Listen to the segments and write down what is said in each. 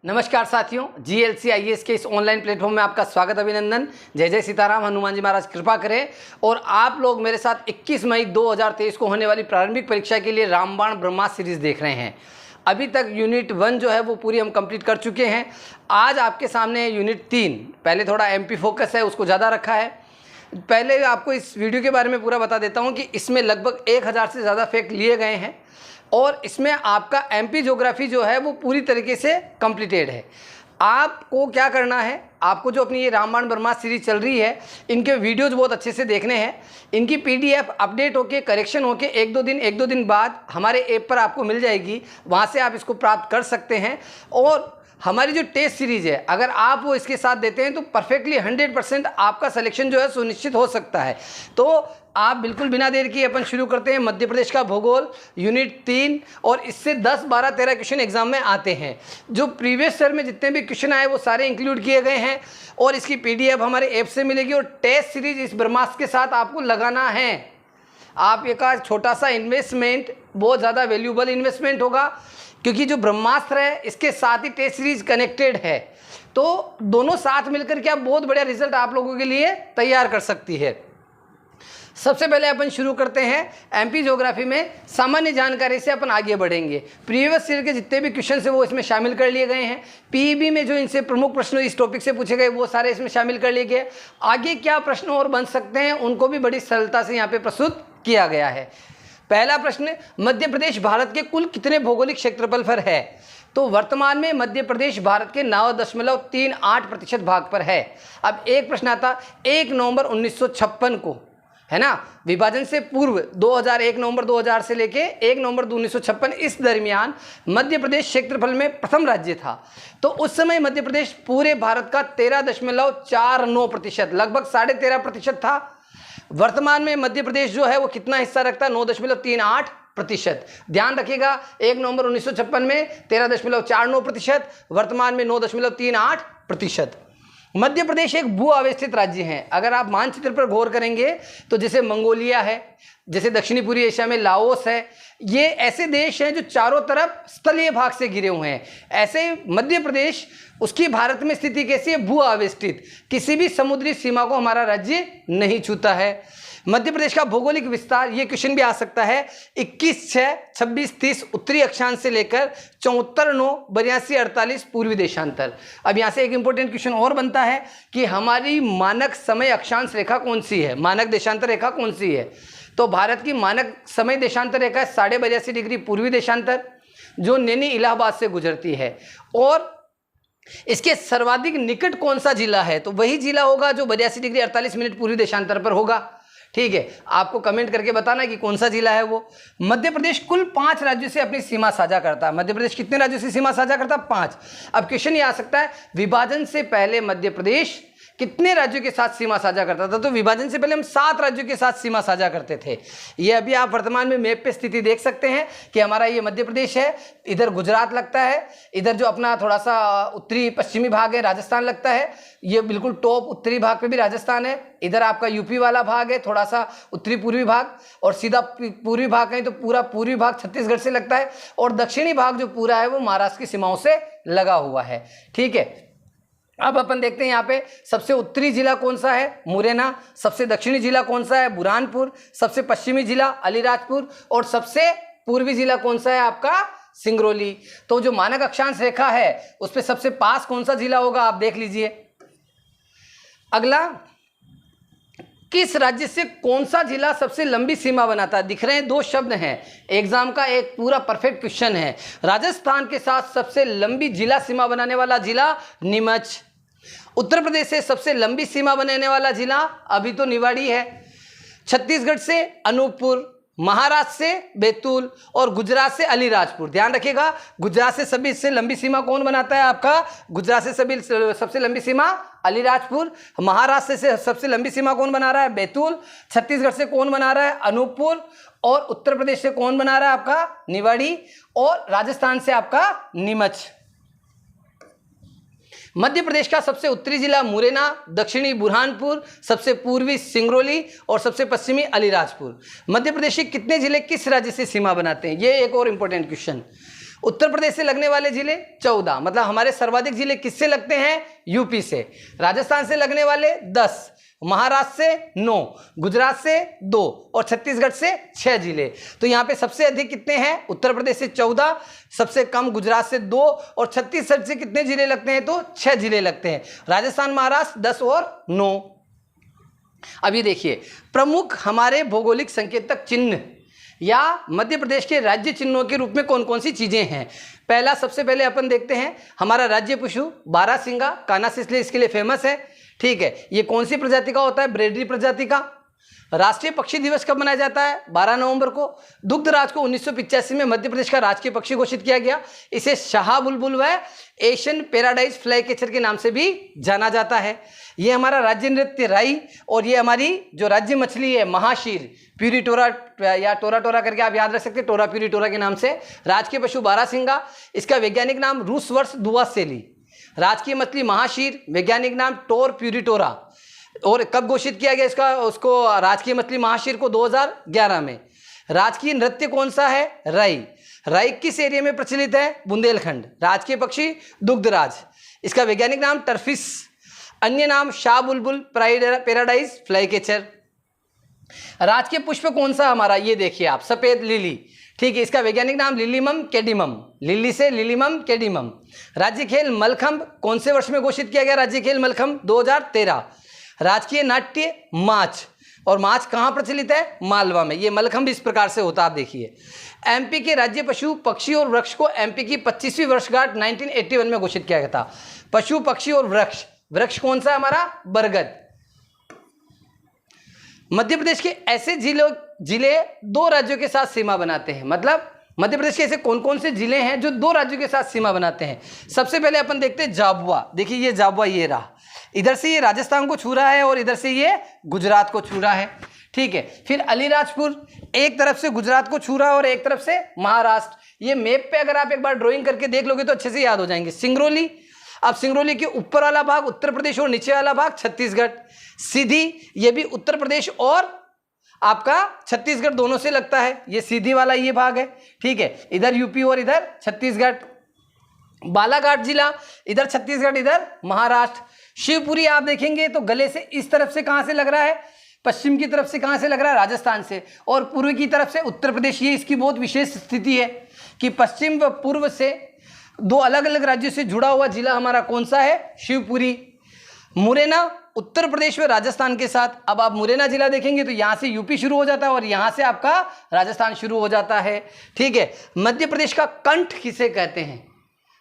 नमस्कार साथियों, GLC IAS के इस ऑनलाइन प्लेटफॉर्म में आपका स्वागत, अभिनंदन। जय जय सीताराम, हनुमान जी महाराज कृपा करें। और आप लोग मेरे साथ 21 मई 2023 को होने वाली प्रारंभिक परीक्षा के लिए रामबाण ब्रह्मास्त्र सीरीज देख रहे हैं। अभी तक यूनिट 1 जो है वो पूरी हम कंप्लीट कर चुके हैं। आज आपके सामने यूनिट 3, पहले थोड़ा एमपी फोकस है, उसको ज़्यादा रखा है। पहले आपको इस वीडियो के बारे में पूरा बता देता हूँ कि इसमें लगभग 1000 से ज़्यादा फैक्ट लिए गए हैं और इसमें आपका एमपी ज्योग्राफी जो है वो पूरी तरीके से कंप्लीटेड है। आपको क्या करना है, आपको जो अपनी ये रामबाण ब्रह्मास्त्र सीरीज चल रही है, इनके वीडियोज़ बहुत अच्छे से देखने हैं। इनकी पीडीएफ अपडेट होके, करेक्शन होके एक दो दिन बाद हमारे ऐप पर आपको मिल जाएगी। वहाँ से आप इसको प्राप्त कर सकते हैं। और हमारी जो टेस्ट सीरीज़ है, अगर आप वो इसके साथ देते हैं तो परफेक्टली 100% आपका सिलेक्शन जो है सुनिश्चित हो सकता है। तो आप बिल्कुल बिना देर किए अपन शुरू करते हैं। मध्य प्रदेश का भूगोल यूनिट 3, और इससे 10, 12, 13 क्वेश्चन एग्जाम में आते हैं। जो प्रीवियस ईयर में जितने भी क्वेश्चन आए वो सारे इंक्लूड किए गए हैं और इसकी पीडीएफ हमारे ऐप से मिलेगी। और टेस्ट सीरीज इस ब्रह्मास्त्र के साथ आपको लगाना है। आप एक छोटा सा इन्वेस्टमेंट, बहुत ज़्यादा वैल्यूबल इन्वेस्टमेंट होगा, क्योंकि जो ब्रह्मास्त्र है इसके साथ ही टेस्ट सीरीज कनेक्टेड है। तो दोनों साथ मिलकर के आप बहुत बढ़िया रिजल्ट आप लोगों के लिए तैयार कर सकती है। सबसे पहले अपन शुरू करते हैं एमपी ज्योग्राफी में सामान्य जानकारी से अपन आगे बढ़ेंगे। प्रीवियस ईयर के जितने भी क्वेश्चन है वो इसमें शामिल कर लिए गए हैं। पीईबी में जो इनसे प्रमुख प्रश्न इस टॉपिक से पूछे गए वो सारे इसमें शामिल कर लिए गए। आगे क्या प्रश्न और बन सकते हैं उनको भी बड़ी सरलता से यहाँ पे प्रस्तुत किया गया है। पहला प्रश्न, मध्य प्रदेश भारत के कुल कितने भौगोलिक क्षेत्रफल पर है? तो वर्तमान में मध्य प्रदेश भारत के 9.38% भाग पर है। अब एक प्रश्न आता 1 नवंबर 1956 को, है ना, विभाजन से पूर्व 1 नवंबर 2000 से लेके 1 नवंबर 1956 इस दरमियान मध्य प्रदेश क्षेत्रफल में प्रथम राज्य था। तो उस समय मध्य प्रदेश पूरे भारत का 13.49%, लगभग 13.5% था। वर्तमान में मध्य प्रदेश जो है वो कितना हिस्सा रखता है? 9.38%। ध्यान रखिएगा, 1 नवंबर 1956 में 13.49%, वर्तमान में 9.38%। मध्य प्रदेश एक भू अवस्थित राज्य है। अगर आप मानचित्र पर गौर करेंगे तो जैसे मंगोलिया है, जैसे दक्षिणी पूर्वी एशिया में लाओस है, ये ऐसे देश हैं जो चारों तरफ स्थलीय भाग से घिरे हुए हैं। ऐसे मध्य प्रदेश, उसकी भारत में स्थिति कैसी है? भू अवस्थित, किसी भी समुद्री सीमा को हमारा राज्य नहीं छूता है। मध्य प्रदेश का भौगोलिक विस्तार, ये क्वेश्चन भी आ सकता है, 21/6/26/30 उत्तरी अक्षांश से लेकर 74/9/82/48 पूर्वी देशांतर। अब यहाँ से एक इंपॉर्टेंट क्वेश्चन और बनता है कि हमारी मानक समय अक्षांश रेखा कौन सी है, मानक देशांतर रेखा कौन सी है? तो भारत की मानक समय देशांतर रेखा है 82.5 डिग्री पूर्वी देशांतर, जो नैनी इलाहाबाद से गुजरती है। और इसके सर्वाधिक निकट कौन सा जिला है? तो वही जिला होगा जो 82°48' पूर्वी देशांतर पर होगा। ठीक है, आपको कमेंट करके बताना कि कौन सा जिला है वो। मध्य प्रदेश कुल 5 राज्यों से अपनी सीमा साझा करता है। मध्य प्रदेश कितने राज्यों से सीमा साझा करता है? 5। अब क्वेश्चन ये आ सकता है, विभाजन से पहले मध्य प्रदेश कितने राज्यों के साथ सीमा साझा करता था? तो विभाजन से पहले हम 7 राज्यों के साथ सीमा साझा करते थे। ये अभी आप वर्तमान में मैप पे स्थिति देख सकते हैं कि हमारा ये मध्य प्रदेश है, इधर गुजरात लगता है, इधर जो अपना थोड़ा सा उत्तरी पश्चिमी भाग है राजस्थान लगता है, ये बिल्कुल टॉप उत्तरी भाग पे भी राजस्थान है, इधर आपका यूपी वाला भाग है, थोड़ा सा उत्तरी पूर्वी भाग, और सीधा पूर्वी भाग कहीं तो पूरा पूर्वी भाग छत्तीसगढ़ से लगता है, और दक्षिणी भाग जो पूरा है वो महाराष्ट्र की सीमाओं से लगा हुआ है। ठीक है, अब अपन देखते हैं यहाँ पे सबसे उत्तरी जिला कौन सा है? मुरैना। सबसे दक्षिणी जिला कौन सा है? बुरहानपुर। सबसे पश्चिमी जिला अलीराजपुर, और सबसे पूर्वी जिला कौन सा है? आपका सिंगरौली। तो जो मानक अक्षांश रेखा है उस पे सबसे पास कौन सा जिला होगा, आप देख लीजिए। अगला, किस राज्य से कौन सा जिला सबसे लंबी सीमा बनाता है? दिख रहे हैं 2 शब्द हैं, एग्जाम का एक पूरा परफेक्ट क्वेश्चन है। राजस्थान के साथ सबसे लंबी जिला सीमा बनाने वाला जिला नीमच। उत्तर प्रदेश से सबसे लंबी सीमा बनाने वाला जिला अभी तो निवाड़ी है। छत्तीसगढ़ से अनूपपुर, महाराष्ट्र से बैतूल, और गुजरात से अलीराजपुर। ध्यान रखिएगा, गुजरात से सभी इससे लंबी सीमा कौन बनाता है? आपका गुजरात से सभी सबसे लंबी सीमा अलीराजपुर। महाराष्ट्र से सबसे लंबी सीमा कौन बना रहा है? बैतूल। छत्तीसगढ़ से कौन बना रहा है? अनूपपुर। और उत्तर प्रदेश से कौन बना रहा है? आपका निवाड़ी। और राजस्थान से आपका नीमच। मध्य प्रदेश का सबसे उत्तरी जिला मुरैना, दक्षिणी बुरहानपुर, सबसे पूर्वी सिंगरौली, और सबसे पश्चिमी अलीराजपुर। मध्य प्रदेश के कितने जिले किस राज्य से सीमा बनाते हैं? ये एक और इंपॉर्टेंट क्वेश्चन। उत्तर प्रदेश से लगने वाले जिले 14, मतलब हमारे सर्वाधिक जिले किससे लगते हैं? यूपी से। राजस्थान से लगने वाले 10, महाराष्ट्र से 9, गुजरात से 2 और छत्तीसगढ़ से 6 जिले। तो यहाँ पे सबसे अधिक कितने हैं? उत्तर प्रदेश से 14, सबसे कम गुजरात से 2 और छत्तीसगढ़ से कितने जिले लगते हैं? तो 6 जिले लगते हैं। राजस्थान, महाराष्ट्र 10 और 9। अब ये देखिए, प्रमुख हमारे भौगोलिक संकेतक चिन्ह या मध्य प्रदेश के राज्य चिन्हों के रूप में कौन कौन सी चीजें हैं। पहला, सबसे पहले अपन देखते हैं हमारा राज्य पशु बारहसिंगा, कान्हा इसलिए इसके लिए फेमस है। ठीक है, ये कौन सी प्रजाति का होता है? ब्रेडरी प्रजाति का। राष्ट्रीय पक्षी दिवस कब मनाया जाता है? 12 नवंबर को। दुग्धराज को 1985 में मध्य प्रदेश का राजकीय पक्षी घोषित किया गया। इसे शाह बुलबुल व एशियन पैराडाइज फ्लाई कैचर के नाम से भी जाना जाता है। ये हमारा राज्य नृत्य राई, और ये हमारी जो राज्य मछली है महाशीर, प्यूरीटोरा या टोरा करके आप याद रख सकते हैं, टोरा प्यूरीटोरा के नाम से। राजकीय पशु बारहसिंगा, इसका वैज्ञानिक नाम रूस वर्ष दुआसेली। राजकीय मछली महाशीर, वैज्ञानिक नाम टोर प्यूरीटोरा। और कब घोषित किया गया उसको राजकीय मछली महाशीर को? 2011 में। राजकीय नृत्य कौन सा है? राई। राई किस एरिया में प्रचलित है? बुंदेलखंड। राजकीय पक्षी दुग्धराज, इसका वैज्ञानिक नाम टर्फिस, अन्य नाम शाह बुलबुल पैराडाइज फ्लाई कैचर। राजकीय पुष्प कौन सा हमारा? ये देखिए आप, सफेद लिली। ठीक है, इसका वैज्ञानिक नाम लिलीमम कैडिमम, लिली से लिलीमम कैडिमम। राज्य खेल मलखंभ कौन से वर्ष में घोषित किया गया? राज्य खेल मलखंभ 2013। राजकीय नाट्य माछ, और माछ कहाँ प्रचलित है? मालवा में। ये मलखंभ इस प्रकार से होता, आप देखिए। एमपी के राज्य पशु पक्षी और वृक्ष को एमपी की 25वीं वर्षगांठ 1981 में घोषित किया गया था। पशु पक्षी और वृक्ष, वृक्ष कौन सा हमारा? बरगद। मध्य प्रदेश के ऐसे जिले 2 राज्यों के साथ सीमा बनाते हैं, मतलब मध्य प्रदेश के ऐसे कौन कौन से जिले हैं जो 2 राज्यों के साथ सीमा बनाते हैं। सबसे पहले अपन देखते हैं झाबुआ। देखिए ये झाबुआ, ये रहा, इधर से ये राजस्थान को छू रहा है और इधर से ये गुजरात को छू रहा है। ठीक है, फिर अलीराजपुर एक तरफ से गुजरात को छू रहा है और एक तरफ से महाराष्ट्र। ये मैप पे अगर आप एक बार ड्राइंग करके देख लोगे तो अच्छे से याद हो जाएंगे। सिंगरौली, अब सिंगरौली के ऊपर वाला भाग उत्तर प्रदेश और नीचे वाला भाग छत्तीसगढ़। सीधी, ये भी उत्तर प्रदेश और आपका छत्तीसगढ़ दोनों से लगता है। ये सीधी वाला ये भाग है। ठीक है, इधर यूपी और इधर छत्तीसगढ़। बालाघाट जिला, इधर छत्तीसगढ़ इधर महाराष्ट्र। शिवपुरी आप देखेंगे तो गले से इस तरफ से कहां से लग रहा है? पश्चिम की तरफ से कहां से लग रहा है? राजस्थान से। और पूर्व की तरफ से उत्तर प्रदेश। ये इसकी बहुत विशेष स्थिति है कि पश्चिम व पूर्व से 2 अलग अलग राज्यों से जुड़ा हुआ जिला हमारा कौन सा है? शिवपुरी। मुरैना उत्तर प्रदेश व राजस्थान के साथ। अब आप मुरैना जिला देखेंगे तो यहाँ से यूपी शुरू हो जाता है और यहाँ से आपका राजस्थान शुरू हो जाता है। ठीक है, मध्य प्रदेश का कंठ किसे कहते हैं?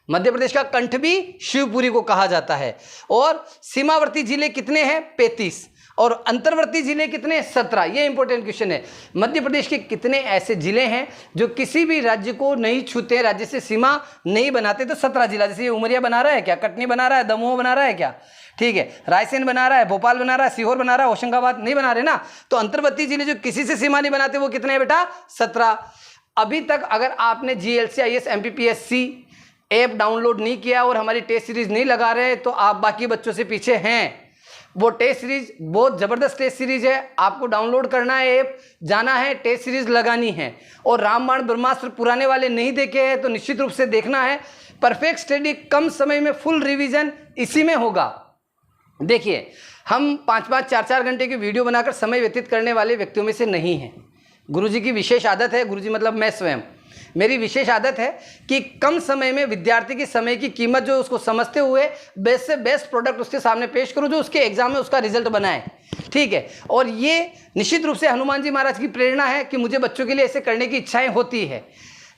मध्य प्रदेश का कंठ भी शिवपुरी को कहा जाता है। और सीमावर्ती जिले कितने हैं? 35। और अंतर्वर्ती जिले कितने? 17। ये इंपॉर्टेंट क्वेश्चन है। मध्य प्रदेश के कितने ऐसे जिले हैं जो किसी भी राज्य को नहीं छूते, राज्य से सीमा नहीं बनाते? तो 17 जिला। जैसे ये उमरिया बना रहा है क्या? कटनी बना रहा है? दमोह बना रहा है क्या? ठीक है, रायसेन बना रहा है, भोपाल बना रहा है, सीहोर बना रहा है, होशंगाबाद नहीं बना रहे ना। तो अंतर्वर्ती जिले जो किसी से सीमा नहीं बनाते वो कितने हैं बेटा? 17। अभी तक अगर आपने GLC-IS MPPSC ऐप डाउनलोड नहीं किया और हमारी टेस्ट सीरीज नहीं लगा रहे तो आप बाकी बच्चों से पीछे हैं। वो टेस्ट सीरीज बहुत ज़बरदस्त टेस्ट सीरीज है, आपको डाउनलोड करना है ऐप, जाना है, टेस्ट सीरीज लगानी है। और रामबाण ब्रह्मास्त्र पुराने वाले नहीं देखे हैं तो निश्चित रूप से देखना है। परफेक्ट स्टडी, कम समय में फुल रिवीजन इसी में होगा। देखिए, हम 5-5, 4-4 घंटे की वीडियो बनाकर समय व्यतीत करने वाले व्यक्तियों में से नहीं हैं। गुरुजी की विशेष आदत है, गुरुजी मतलब मैं स्वयं, मेरी विशेष आदत है कि कम समय में विद्यार्थी की समय की कीमत जो उसको समझते हुए बेस्ट से बेस्ट प्रोडक्ट उसके सामने पेश करूं जो उसके एग्जाम में उसका रिजल्ट बनाए। ठीक है, और ये निश्चित रूप से हनुमान जी महाराज की प्रेरणा है कि मुझे बच्चों के लिए ऐसे करने की इच्छाएं होती है।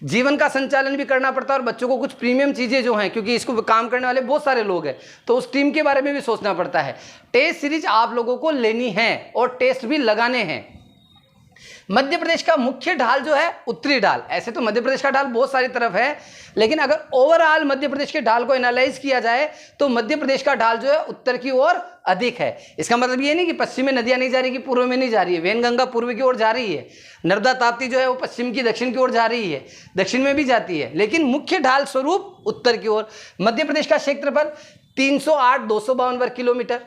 जीवन का संचालन भी करना पड़ता है और बच्चों को कुछ प्रीमियम चीज़ें जो हैं, क्योंकि इसको काम करने वाले बहुत सारे लोग हैं, तो उस टीम के बारे में भी सोचना पड़ता है। टेस्ट सीरीज आप लोगों को लेनी है और टेस्ट भी लगाने हैं। मध्य प्रदेश का मुख्य ढाल जो है उत्तरी ढाल। ऐसे तो मध्य प्रदेश का ढाल बहुत सारी तरफ है, लेकिन अगर ओवरऑल मध्य प्रदेश के ढाल को एनालाइज किया जाए तो मध्य प्रदेश का ढाल जो है उत्तर की ओर अधिक है। इसका मतलब ये नहीं कि पश्चिम में नदियां नहीं जा रही, कि पूर्व में नहीं जा रही है। वैनगंगा पूर्व की ओर जा रही है, नर्मदा ताप्ती जो है वो पश्चिम की दक्षिण की ओर जा रही है, दक्षिण में भी जाती है, लेकिन मुख्य ढाल स्वरूप उत्तर की ओर। मध्य प्रदेश का क्षेत्रफल 308,252 वर्ग किलोमीटर।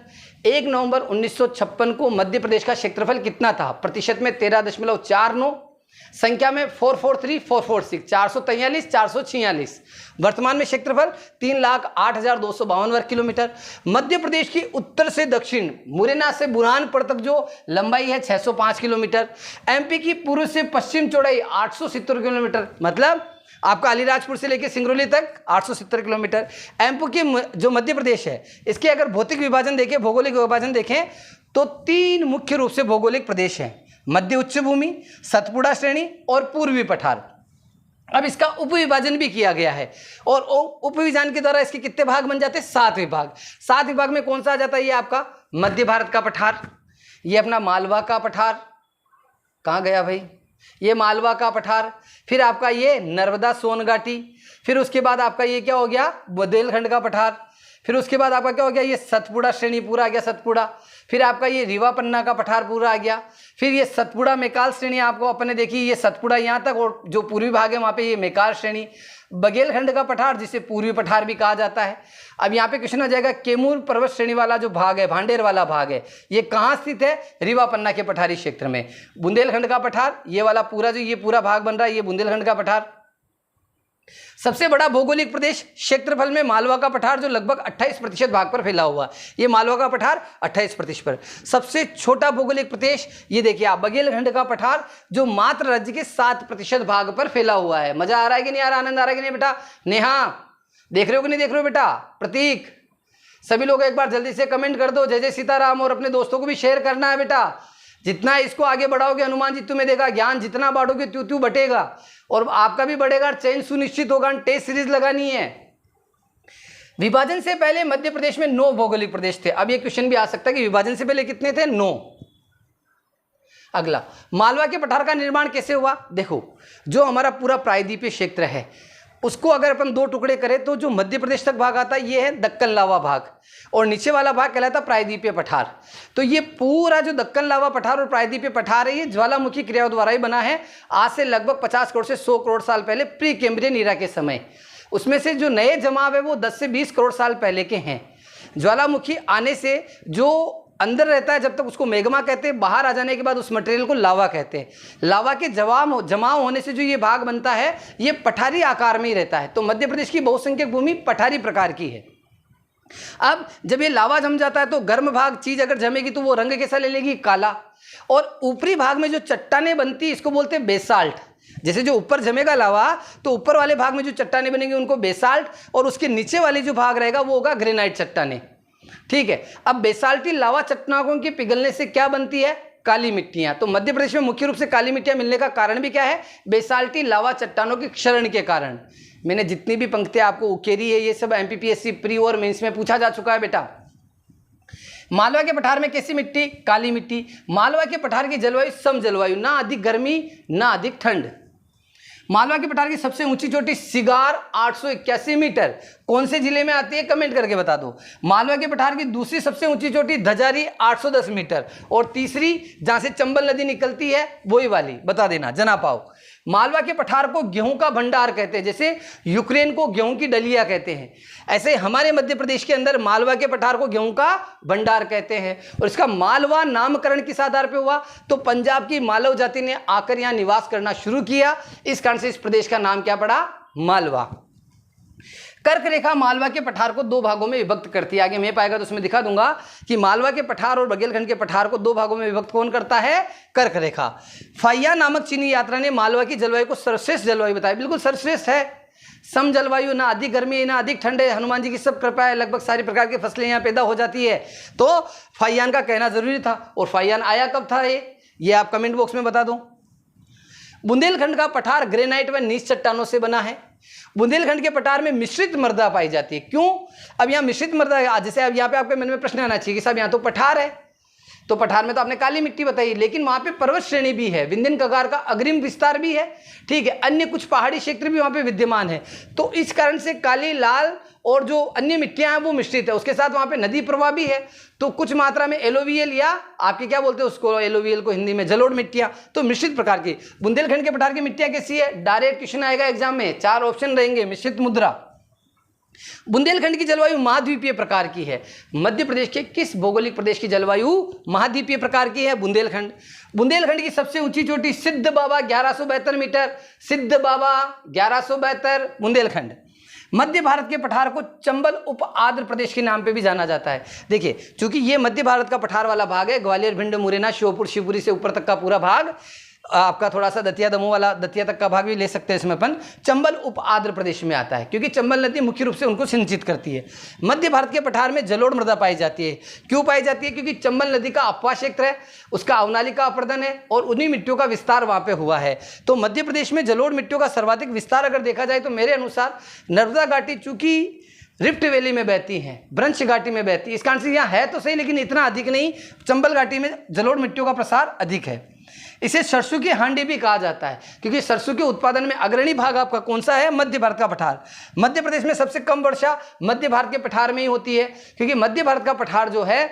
1 नवंबर 1956 को मध्य प्रदेश का क्षेत्रफल कितना था? प्रतिशत में 13.49। संख्या में 443, 446, 443, 446। वर्तमान में क्षेत्रफल 3,08,252 वर्ग किलोमीटर। मध्य प्रदेश की उत्तर से दक्षिण मुरैना से बुरहानपुर तक जो लंबाई है 605 किलोमीटर। एमपी की पूर्व से पश्चिम चौड़ाई 870 किलोमीटर, मतलब आपका अलीराजपुर से लेकर सिंगरौली तक 870 किलोमीटर। एमपी की जो मध्य प्रदेश है, इसके अगर भौतिक विभाजन देखें, भौगोलिक विभाजन देखें, तो 3 मुख्य रूप से भौगोलिक प्रदेश हैं: मध्य उच्च भूमि, सतपुड़ा श्रेणी और पूर्वी पठार। अब इसका उपविभाजन भी किया गया है और उपविभाजन के द्वारा इसके कितने भाग बन जाते हैं? 7 विभाग। 7 विभाग में कौन सा आ जाता है? ये आपका मध्य भारत का पठार, ये अपना मालवा का पठार, कहाँ गया भाई, ये मालवा का पठार, फिर आपका ये नर्मदा सोन घाटी, फिर उसके बाद आपका ये क्या हो गया? बुंदेलखंड का पठार, फिर उसके बाद आपका क्या हो गया? ये सतपुड़ा श्रेणी पूरा आ गया, सतपुड़ा, फिर आपका ये रीवा पन्ना का पठार पूरा आ गया, फिर ये सतपुड़ा मेकाल श्रेणी आपको अपने देखी, ये सतपुड़ा यहाँ तक, और जो पूर्वी भाग है वहाँ पे ये मेकाल श्रेणी, बघेलखंड का पठार जिसे पूर्वी पठार भी कहा जाता है। अब यहाँ पे क्वेश्चन आ जाएगा, कैमूर पर्वत श्रेणी वाला जो भाग है, भांडेर वाला भाग है, ये कहाँ स्थित है? रीवा पन्ना के पठारी क्षेत्र में। बुंदेलखंड का पठार, ये वाला पूरा जो ये पूरा भाग बन रहा है, ये बुंदेलखंड का पठार। सबसे बड़ा भौगोलिक प्रदेश क्षेत्रफल में मालवा का पठार जो लगभग 28% भाग पर फैला हुआ, ये मालवा का पठार 28%। सबसे छोटा भौगोलिक प्रदेश ये देखिए आप, बघेलखंड का पठार जो मात्र राज्य के 7% भाग पर फैला हुआ है। मजा आ रहा है कि नहीं आ रहा? आनंद आ रहा है कि नहीं बेटा? नेहा देख रहे हो कि नहीं देख रहे हो बेटा? प्रतीक, सभी लोग एक बार जल्दी से कमेंट कर दो, जय जय सीताराम, और अपने दोस्तों को भी शेयर करना है बेटा। जितना इसको आगे बढ़ाओगे हनुमान जी तुम्हें देगा ज्ञान, जितना बांटोगे त्यों त्यों बटेगा, और आपका भी बढ़ेगा, चयन सुनिश्चित होगा। टेस्ट सीरीज लगानी है। विभाजन से पहले मध्य प्रदेश में 9 भौगोलिक प्रदेश थे। अब ये क्वेश्चन भी आ सकता है कि विभाजन से पहले कितने थे? 9। अगला, मालवा के पठार का निर्माण कैसे हुआ? देखो, जो हमारा पूरा प्रायद्वीपीय क्षेत्र है उसको अगर अपन 2 टुकड़े करें तो जो मध्य प्रदेश तक भाग आता है ये है दक्कन लावा भाग, और नीचे वाला भाग कहलाता है प्रायद्वीपीय पठार। तो ये पूरा जो दक्कन लावा पठार और प्रायद्वीपीय पठार है, ये ज्वालामुखी क्रियाओं द्वारा ही बना है, आज से लगभग 50 करोड़ से 100 करोड़ साल पहले, प्री कैम्ब्रियन ईरा के समय। उसमें से जो नए जमाव है वो 10 से 20 करोड़ साल पहले के हैं। ज्वालामुखी आने से जो अंदर रहता है जब तक उसको मैग्मा कहते हैं, बाहर आ जाने के बाद उस मटेरियल को लावा कहते हैं। लावा के जमाव होने से जो ये भाग बनता है ये पठारी आकार में ही रहता है। तो मध्य प्रदेश की बहुसंख्यक भूमि पठारी प्रकार की है। अब जब ये लावा जम जाता है तो गर्म भाग चीज अगर जमेगी तो वो रंग कैसा ले लेगी? काला। और ऊपरी भाग में जो चट्टानें बनती इसको बोलते हैं बेसाल्ट। जैसे जो ऊपर जमेगा लावा तो ऊपर वाले भाग में जो चट्टानें बनेंगी उनको बेसाल्ट, और उसके नीचे वाली जो भाग रहेगा वो होगा ग्रेनाइट चट्टानें। ठीक है। अब बेसाल्टी लावा चट्टानों के पिघलने से क्या बनती है? काली मिट्टियां। तो मध्य प्रदेश में मुख्य रूप से काली मिट्टियां मिलने का कारण भी क्या है? बेसाल्टी लावा चट्टानों के क्षरण के कारण। मैंने जितनी भी पंक्तियां आपको उकेरी है ये सब एमपीपीएससी प्री और मेंस में पूछा जा चुका है बेटा। मालवा के पठार में कैसी मिट्टी? काली मिट्टी। मालवा के पठार की जलवायु सम जलवायु, ना अधिक गर्मी ना अधिक ठंड। मालवा के पठार की सबसे ऊंची चोटी सिगार 881 मीटर कौन से जिले में आती है? कमेंट करके बता दो। मालवा के पठार की दूसरी सबसे ऊंची चोटी धजारी 810 मीटर, और तीसरी जहां से चंबल नदी निकलती है वही वाली बता देना, जना पाओ। मालवा के पठार को गेहूं का भंडार कहते हैं, जैसे यूक्रेन को गेहूं की डलिया कहते हैं, ऐसे हमारे मध्य प्रदेश के अंदर मालवा के पठार को गेहूं का भंडार कहते हैं। और इसका मालवा नामकरण किस आधार पर हुआ? तो पंजाब की मालव जाति ने आकर यहां निवास करना शुरू किया, इस कारण से इस प्रदेश का नाम क्या पड़ा? मालवा। कर्क रेखा मालवा के पठार को 2 भागों में विभक्त करती है। आगे मैं पाएगा तो उसमें दिखा दूंगा कि मालवा के पठार और बघेलखंड के पठार को 2 भागों में विभक्त कौन करता है? कर्क रेखा। फाइया नामक चीनी यात्रा ने मालवा की जलवायु को सर्वश्रेष्ठ जलवायु बताया। बिल्कुल सर्वश्रेष्ठ है, सम जलवायु, ना अधिक गर्मी ना अधिक ठंड है। हनुमान जी की सब कृपा है, लगभग सारी प्रकार की फसलें यहाँ पैदा हो जाती है। तो फाइयान का कहना जरूरी था। और फाइयान आया कब था ये आप कमेंट बॉक्स में बता दो। बुंदेलखंड का पठार ग्रेनाइट व नीच चट्टानों से बना है। बुंदेलखंड के पठार में मिश्रित मृदा पाई जाती है। क्यों? अब यहाँ मिश्रित मृदा, जैसे अब यहाँ पे आपके मन में प्रश्न आना चाहिए कि साहब यहाँ तो पठार है, तो पठार में तो आपने काली मिट्टी बताई, लेकिन वहाँ पे पर्वत श्रेणी भी है, विंध्यन कगार का अग्रिम विस्तार भी है, ठीक है, अन्य कुछ पहाड़ी क्षेत्र भी वहाँ पे विद्यमान है। तो इस कारण से काली, लाल और जो अन्य मिट्टियाँ हैं वो मिश्रित है। उसके साथ वहाँ पे नदी प्रवाह भी है, तो कुछ मात्रा में एलोवियल या आपके क्या बोलते हैं उसको, एलोवियल को हिंदी में जलोढ़ मिट्टियाँ, तो मिश्रित प्रकार की। बुंदेलखंड के पठार की मिट्टियाँ कैसी है? डायरेक्ट क्वेश्चन आएगा एग्जाम में, 4 ऑप्शन रहेंगे। मिश्रित मुद्रा, बुंदेलखंड की जलवायु महाद्वीपीय प्रकार की है। मध्य प्रदेश के किस भौगोलिक प्रदेश की जलवायु महाद्वीपीय प्रकार की है? बुंदेलखंड। बुंदेलखंड की सबसे ऊंची चोटी सिद्ध बाबा 1172 मीटर, सिद्ध बाबा 1172, बुंदेलखंड। मध्य भारत के पठार को चंबल उप आंध्र प्रदेश के नाम पे भी जाना जाता है। देखिए, चूंकि ये मध्य भारत का पठार वाला भाग है, ग्वालियर, भिंड, मुरैना, श्योपुर, शिवपुरी से ऊपर तक का पूरा भाग, आपका थोड़ा सा दतिया, दमोह वाला दतिया तक का भाग भी ले सकते हैं इसमें अपन, चंबल उप आंध्र प्रदेश में आता है, क्योंकि चंबल नदी मुख्य रूप से उनको सिंचित करती है। मध्य भारत के पठार में जलोढ़ मृदा पाई जाती है। क्यों पाई जाती है? क्योंकि चंबल नदी का अपवाह क्षेत्र है, उसका अवनालिका अपर्दन है और उन्हीं मिट्टियों का विस्तार वहां पे हुआ है। तो मध्य प्रदेश में जलोढ़ मिट्टियों का सर्वाधिक विस्तार अगर देखा जाए तो मेरे अनुसार नर्मदा घाटी, चूंकि रिफ्ट वैली में बहती हैं, ब्रंश घाटी में बहती है, इसका आंसर यहाँ है तो सही, लेकिन इतना अधिक नहीं। चंबल घाटी में जलोढ़ मिट्टियों का प्रसार अधिक है। इसे सरसों की हांडी भी कहा जाता है, क्योंकि सरसों के उत्पादन में अग्रणी भाग आपका कौन सा है? मध्य भारत का पठार। मध्य प्रदेश में सबसे कम वर्षा मध्य भारत के पठार में ही होती है, क्योंकि मध्य भारत का पठार जो है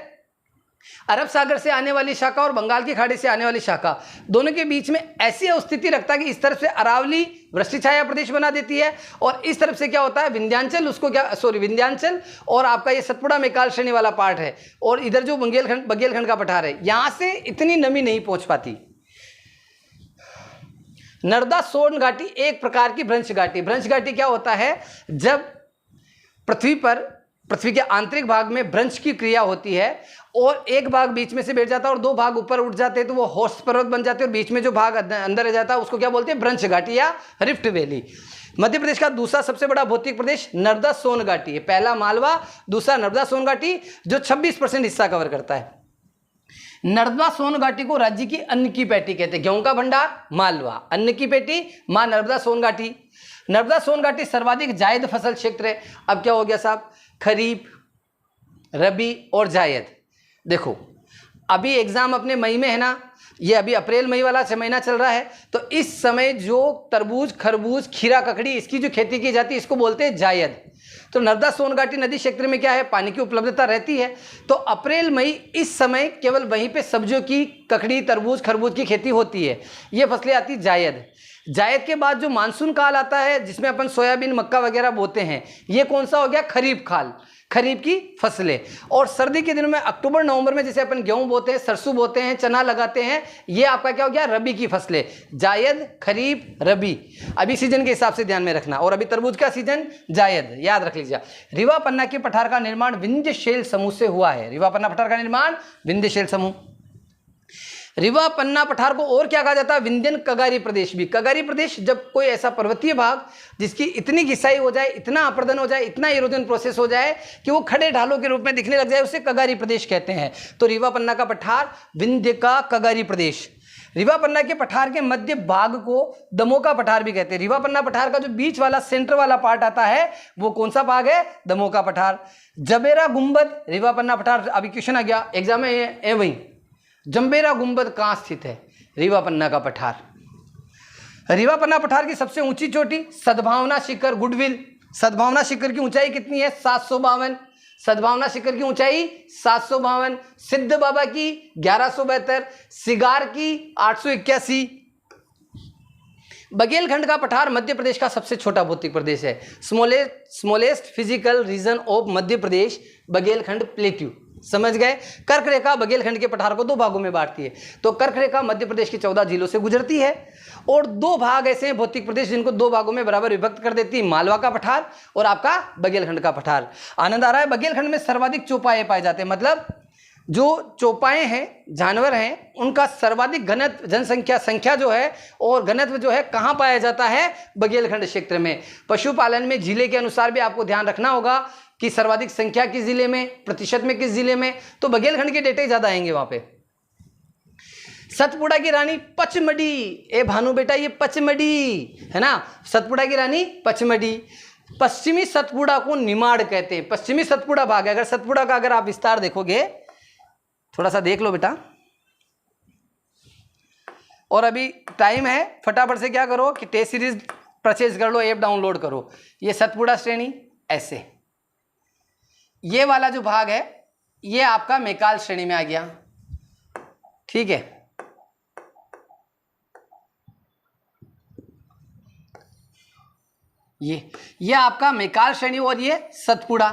अरब सागर से आने वाली शाखा और बंगाल की खाड़ी से आने वाली शाखा, दोनों के बीच में ऐसी स्थिति रखता है कि इस तरफ से अरावली वृष्टि छाया प्रदेश बना देती है और इस तरफ से क्या होता है, विंध्याचल, उसको क्या, सॉरी, विंध्याचल और आपका ये सतपुड़ा मेकाल श्रेणी वाला पार्ट है, और इधर जो बघेलखंड का पठार है, यहां से इतनी नमी नहीं पहुंच पाती। नर्मदा सोन घाटी एक प्रकार की भ्रंश घाटी। भ्रंश घाटी क्या होता है? जब पृथ्वी के आंतरिक भाग में भ्रंश की क्रिया होती है और एक भाग बीच में से बैठ जाता है और दो भाग ऊपर उठ जाते हैं, तो वो होस्ट पर्वत बन जाते हैं, और बीच में जो भाग अंदर रह जाता है उसको क्या बोलते हैं? भ्रंश घाटी या रिफ्ट वैली। मध्य प्रदेश का दूसरा सबसे बड़ा भौतिक प्रदेश नर्मदा सोन घाटी है। पहला मालवा, दूसरा नर्मदा सोन घाटी, जो 26% हिस्सा कवर करता है। नर्मदा सोन घाटी को राज्य की अन्न की पेटी कहते हैं। गेहूं का भंडार मालवा, अन्न की पेटी मां नर्मदा सोन घाटी। नर्मदा सोन घाटी सर्वाधिक जायद फसल क्षेत्र है। अब क्या हो गया साहब? खरीफ, रबी और जायद। देखो, अभी एग्जाम अपने मई में है ना, ये अभी अप्रैल मई वाला महीना चल रहा है, तो इस समय जो तरबूज, खरबूज, खीरा, ककड़ी, इसकी जो खेती की जाती है इसको बोलते हैं जायद। तो नर्मदा सोन घाटी नदी क्षेत्र में क्या है? पानी की उपलब्धता रहती है। तो अप्रैल मई इस समय केवल वहीं पे सब्जियों की, ककड़ी, तरबूज, खरबूज की खेती होती है। ये फसलें आती जायद। जायद के बाद जो मानसून काल आता है जिसमें अपन सोयाबीन, मक्का वगैरह बोते हैं, ये कौन सा हो गया? खरीफ काल, खरीफ की फसलें। और सर्दी के दिनों में अक्टूबर नवंबर में जैसे अपन गेहूं बोते हैं, सरसों बोते हैं, चना लगाते हैं, ये आपका क्या हो गया? रबी की फसलें। जायद, खरीफ, रबी, अभी सीजन के हिसाब से ध्यान में रखना। और अभी तरबूज का सीजन जायद, याद रख लीजिए। रिवा पन्ना के पठार का निर्माण विंध्य शैल समूह से हुआ है। रिवा पन्ना पठार का निर्माण विंध्य शैल समूह। रिवा पन्ना पठार को और क्या कहा जाता है? विंध्यन कगारी प्रदेश भी। कगारी प्रदेश जब कोई ऐसा पर्वतीय भाग जिसकी इतनी घिसाई हो जाए, इतना अपर्दन हो जाए, इतना इरोजन प्रोसेस हो जाए कि वो खड़े ढालों के रूप में दिखने लग जाए, उसे कगारी प्रदेश कहते हैं। तो रिवा पन्ना का पठार विंध्य का कगारी प्रदेश। रिवा पन्ना के पठार के मध्य भाग को दमोह का पठार भी कहते हैं। रिवा पन्ना पठार का जो बीच वाला, सेंटर वाला पार्ट आता है, वो कौन सा भाग है? दमोह का पठार। जबेरा गुंबद, रिवा पन्ना पठार, अभी क्वेश्चन आ गया एग्जाम में, वही जंबेरा गुंबद कहाँ स्थित है? रिवा पन्ना का पठार। रिवा पन्ना पठार की सबसे ऊंची चोटी सद्भावना शिखर, गुडविल। सद्भावना शिखर की ऊंचाई कितनी है? 752। सद्भावना शिखर की ऊंचाई 752। सिद्ध बाबा की 1172, सिगार की 881। बघेलखंड का पठार मध्य प्रदेश का सबसे छोटा भौतिक प्रदेश है। Smallest physical region of Madhya Pradesh, Baghelkhand plateau. समझ गए? कर्क रेखा बघेलखंड के पठार को दो भागों में बांटती है। तो कर्क रेखा मध्य प्रदेश की 14 जिलों से गुजरती है और दो भाग ऐसे हैं भौतिक प्रदेश जिनको दो भागों में बराबर विभक्त कर देती है, मालवा का पठार और आपका बघेलखंड का पठार। आनंद आ रहा है? बघेलखंड में सर्वाधिक चौपाए पाए जाते हैं, मतलब जो चौपाए हैं, जानवर हैं, उनका सर्वाधिक घनत्व, संख्या जो है और घनत्व जो है कहाँ पाया जाता है? बघेलखंड क्षेत्र में। पशुपालन में जिले के अनुसार भी आपको ध्यान रखना होगा कि सर्वाधिक संख्या किस जिले में, प्रतिशत में किस जिले में, तो बघेलखंड के डेटे ज्यादा आएंगे वहां पे। सतपुड़ा की रानी पचमढ़ी, ए भानु बेटा ये पचमढ़ी है ना, सतपुड़ा की रानी पचमढ़ी। पश्चिमी सतपुड़ा को निमाड़ कहते हैं। पश्चिमी सतपुड़ा भाग है। अगर सतपुड़ा का अगर आप विस्तार देखोगे, थोड़ा सा देख लो बेटा, और अभी टाइम है, फटाफट से क्या करो कि टेस्ट सीरीज परचेज कर लो, ऐप डाउनलोड करो। ये सतपुड़ा श्रेणी ऐसे, ये वाला जो भाग है ये आपका मेकाल श्रेणी में आ गया, ठीक है। ये आपका मैकाल श्रेणी और ये सतपुड़ा।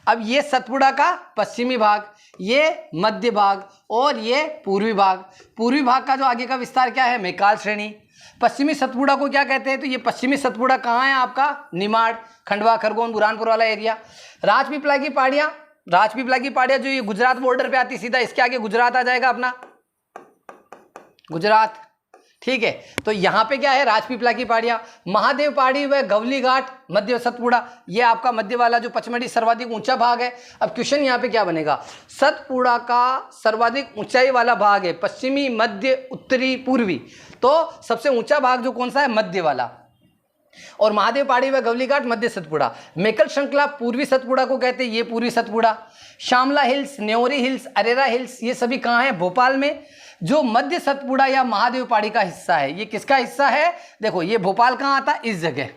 अब ये सतपुड़ा का पश्चिमी भाग, ये मध्य भाग और ये पूर्वी भाग। पूर्वी भाग का जो आगे का विस्तार क्या है, मैकाल श्रेणी। पश्चिमी सतपुड़ा को क्या कहते हैं, तो ये पश्चिमी सतपुड़ा कहाँ है आपका, निमाड़, खंडवा, खरगोन, बुरहानपुर वाला एरिया। राजपीपला की पहाड़ियाँ, राजपीपला की पहाड़ियाँ जो ये गुजरात बॉर्डर पे आती, सीधा इसके आगे गुजरात आ जाएगा अपना, गुजरात, ठीक है। तो यहाँ पे क्या है, राजपीपला की पहाड़ियाँ, महादेव पहाड़ी व गवली घाट, मध्य सतपुड़ा, ये आपका मध्य वाला जो पचमढ़ी सर्वाधिक ऊंचा भाग है। अब क्वेश्चन यहाँ पे क्या बनेगा, सतपुड़ा का सर्वाधिक ऊंचाई वाला भाग है पश्चिमी, मध्य, उत्तरी, पूर्वी। तो सबसे ऊंचा भाग जो कौन सा है, मध्य वाला। और महादेव पहाड़ी व गवली घाट मध्य सतपुड़ा। मेकल श्रृंखला पूर्वी सतपुड़ा को कहते हैं, ये पूर्वी Satpura. Shyamla hills, Nyori hills, Arera hills, ये सभी कहाँ है, भोपाल में। जो मध्य सतपुड़ा या महादेव पहाड़ी का हिस्सा है, ये किसका हिस्सा है, देखो ये भोपाल कहाँ आता है, इस जगह,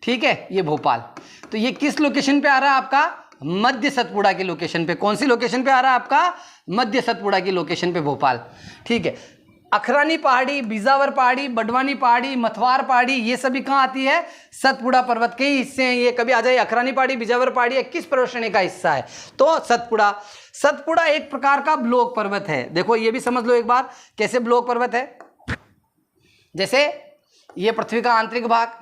ठीक है, ये भोपाल। तो ये किस लोकेशन पे आ रहा है आपका, मध्य सतपुड़ा की लोकेशन पे। कौन सी लोकेशन पे आ रहा है आपका, मध्य सतपुड़ा की लोकेशन पे भोपाल, ठीक है। अखरानी पहाड़ी, बिजावर पहाड़ी, बडवानी पहाड़ी, मथवार पहाड़ी, ये सभी कहाँ आती है, सतपुड़ा पर्वत के ही हिस्से हैं ये। कभी आ जाए अखरानी पहाड़ी, बिजावर पहाड़ी किस पर्वत श्रेणी का हिस्सा है, तो सतपुड़ा। सतपुड़ा एक प्रकार का ब्लॉक पर्वत है। देखो ये भी समझ लो एक बार, कैसे ब्लॉक पर्वत है। जैसे ये पृथ्वी का आंतरिक भाग,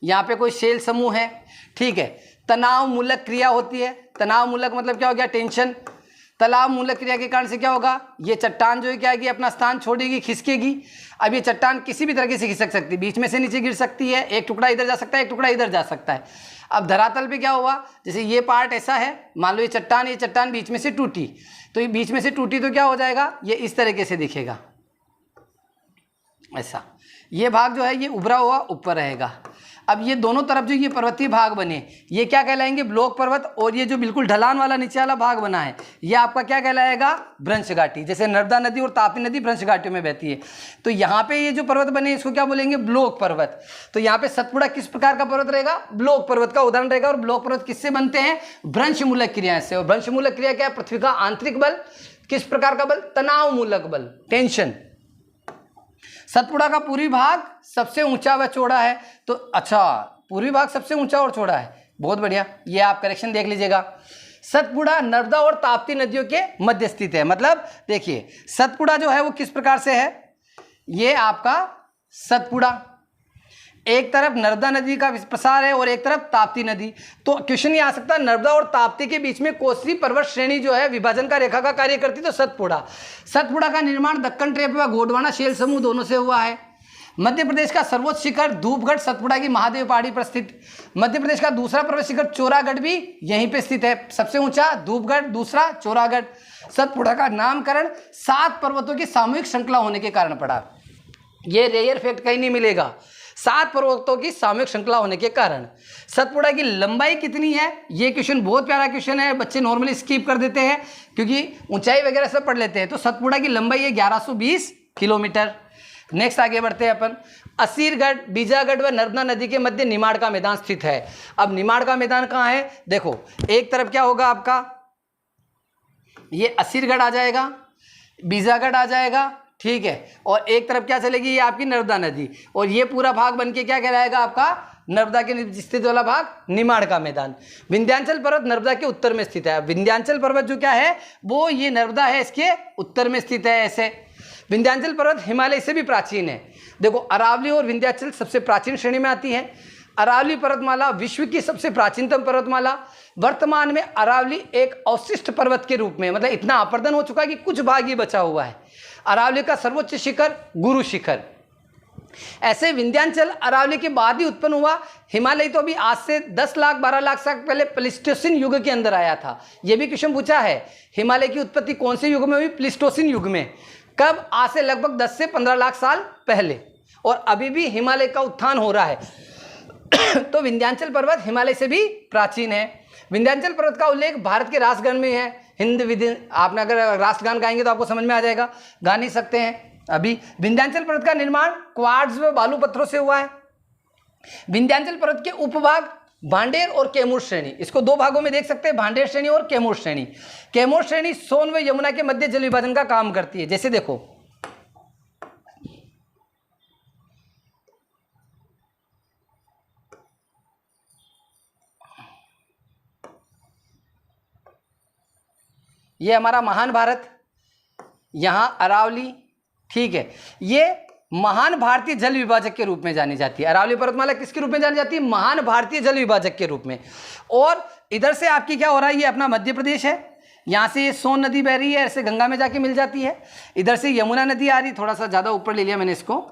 यहाँ पे कोई शेल समूह है, ठीक है। तनाव मूलक क्रिया होती है, तनाव मूलक मतलब क्या हो गया, टेंशन। तनाव मूलक क्रिया के कारण से क्या होगा, ये चट्टान जो है क्या है, अपना स्थान छोड़ेगी, खिसकेगी। अब ये चट्टान किसी भी तरीके से खिसक सकती है, बीच में से नीचे गिर सकती है, एक टुकड़ा इधर जा सकता है, एक टुकड़ा इधर जा सकता है। अब धरातल पे क्या हुआ, जैसे ये पार्ट ऐसा है, मान लो ये चट्टान बीच में से टूटी, तो ये बीच में से टूटी तो क्या हो जाएगा, ये इस तरीके से दिखेगा ऐसा। ये भाग जो है ये उभरा हुआ ऊपर रहेगा। अब ये दोनों तरफ जो ये पर्वतीय भाग बने, ये क्या कहलाएंगे, ब्लॉक पर्वत। और ये जो बिल्कुल ढलान वाला नीचे वाला भाग बना है, ये आपका क्या कहलाएगा, भ्रंश घाटी। जैसे नर्मदा नदी और तापी नदी भ्रंश घाटियों में बहती है, तो यहाँ पे ये जो पर्वत बने इसको क्या बोलेंगे, ब्लॉक पर्वत। तो यहाँ पे सतपुड़ा किस प्रकार का पर्वत रहेगा, ब्लॉक पर्वत का उदाहरण रहेगा। और ब्लॉक पर्वत किससे बनते हैं, भ्रंश मूलक क्रिया से। और भ्रंश मूलक क्रिया क्या है, पृथ्वी का आंतरिक बल। किस प्रकार का बल, तनाव मूलक बल, टेंशन। सतपुड़ा का पूर्वी भाग सबसे ऊंचा व चौड़ा है। तो अच्छा, पूर्वी भाग सबसे ऊंचा और चौड़ा है, बहुत बढ़िया, ये आप करेक्शन देख लीजिएगा। सतपुड़ा नर्मदा और ताप्ती नदियों के मध्य स्थित है। मतलब देखिए सतपुड़ा जो है वो किस प्रकार से है, ये आपका सतपुड़ा, एक तरफ नर्मदा नदी का प्रसार है और एक तरफ ताप्ती नदी। तो क्वेश्चन ये आ सकता है, नर्मदा और ताप्ती के बीच में कोसी पर्वत श्रेणी जो है विभाजन का रेखा का कार्य करती, तो सतपुड़ा। सतपुड़ा का निर्माण दक्कन ट्रेप व गोंडवाना शेल समूह दोनों से हुआ है। मध्य प्रदेश का सर्वोच्च शिखर धूपगढ़ सतपुड़ा की महादेव पहाड़ी पर स्थित। मध्य प्रदेश का दूसरा पर्वत शिखर चौरागढ़ भी यहीं पे स्थित है। सबसे ऊंचा धूपगढ़, दूसरा चौरागढ़। सतपुड़ा का नामकरण 7 पर्वतों की सामूहिक श्रृंखला होने के कारण पड़ा। ये रेयर फैक्ट कहीं नहीं मिलेगा, 7 पर्वतों की सामूहिक श्रृंखला होने के कारण। सतपुड़ा की लंबाई कितनी है, ये क्वेश्चन बहुत प्यारा क्वेश्चन है, बच्चे नॉर्मली स्किप कर देते हैं क्योंकि ऊंचाई वगैरह सब पढ़ लेते हैं। तो सतपुड़ा की लंबाई है 1120 किलोमीटर। नेक्स्ट आगे बढ़ते हैं अपन। असीरगढ़, बीजागढ़ व नर्मदा नदी के मध्य निमाड़ का मैदान स्थित है। अब निमाड़ का मैदान कहाँ है, देखो एक तरफ क्या होगा आपका, ये असीरगढ़ आ जाएगा, बीजागढ़ आ जाएगा, ठीक है। और एक तरफ क्या चलेगी, ये आपकी नर्मदा नदी, और ये पूरा भाग बनके क्या कहलाएगा आपका, नर्मदा के स्थित वाला भाग निमाड़ का मैदान। विंध्याचल पर्वत नर्मदा के उत्तर में स्थित है। विंध्याचल पर्वत जो क्या है, वो ये नर्मदा है इसके उत्तर में स्थित है। ऐसे विंध्याचल पर्वत हिमालय से भी प्राचीन है। देखो अरावली और विंध्याचल सबसे प्राचीन श्रेणी में आती है। अरावली पर्वतमाला विश्व की सबसे प्राचीनतम पर्वतमाला। वर्तमान में अरावली एक अवशिष्ट पर्वत के रूप में, मतलब इतना अपर्दन हो चुका है कि कुछ भाग ही बचा हुआ है। अरावली का सर्वोच्च शिखर गुरु शिखर। ऐसे विंध्याचल अरावली के बाद ही उत्पन्न हुआ। हिमालय तो अभी आज से 10 लाख 12 लाख साल पहले प्लीस्टोसिन युग के अंदर आया था। यह भी क्वेश्चन पूछा है, हिमालय की उत्पत्ति कौन से युग में हुई, प्लीस्टोसिन युग में। कब, आज से लगभग 10 से 15 लाख साल पहले। और अभी भी हिमालय का उत्थान हो रहा है। तो विंध्याचल पर्वत हिमालय से भी प्राचीन है। विंध्याचल पर्वत का उल्लेख भारत के राष्ट्रगान में है। हिंद विधि, आपने अगर राष्ट्रगान गाएंगे तो आपको समझ में आ जाएगा, गा नहीं सकते हैं अभी। विंध्याचल पर्वत का निर्माण क्वार्ट्ज व बालू पत्थरों से हुआ है। विंध्याचल पर्वत के उपभाग भांडेर और कैमूर श्रेणी, इसको 2 भागों में देख सकते हैं, भांडेर श्रेणी और कैमूर श्रेणी। कैमूर श्रेणी सोन व यमुना के मध्य जल विभाजन का काम करती है। जैसे देखो ये हमारा महान भारत, यहाँ अरावली, ठीक है। ये महान भारतीय जल विभाजक के रूप में जानी जाती है। अरावली पर्वतमाला किसके रूप में जानी जाती है? महान भारतीय जल विभाजक के रूप में। और इधर से आपकी क्या हो रहा है, ये अपना मध्य प्रदेश है, यहाँ से ये सोन नदी बह रही है, ऐसे गंगा में जाके मिल जाती है। इधर से यमुना नदी आ रही, थोड़ा सा ज़्यादा ऊपर ले लिया मैंने इसको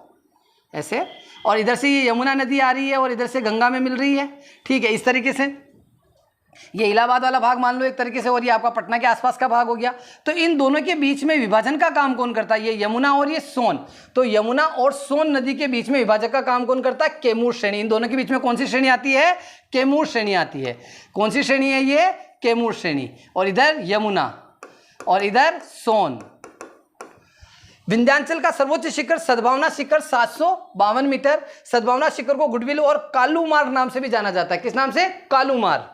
ऐसे, और इधर से ये यमुना नदी आ रही है और इधर से गंगा में मिल रही है, ठीक है। इस तरीके से ये इलाहाबाद वाला भाग मान लो एक तरीके से, और ये आपका पटना के आसपास का भाग हो गया। तो इन दोनों के बीच में विभाजन का काम कौन करता है? ये यमुना और ये सोन। तो यमुना और सोन नदी के बीच में विभाजक का काम कौन करता है? कैमूर श्रेणी। इन दोनों के बीच में कौन सी श्रेणी आती है? कैमूर श्रेणी आती है। कौन सी श्रेणी है ये? कैमूर श्रेणी। और इधर यमुना और इधर सोन। विंध्याचल का सर्वोच्च शिखर सद्भावना शिखर 752 मीटर। सद्भावना शिखर को गुडविल और कालूमार नाम से भी जाना जाता है। किस नाम से? कालूमार।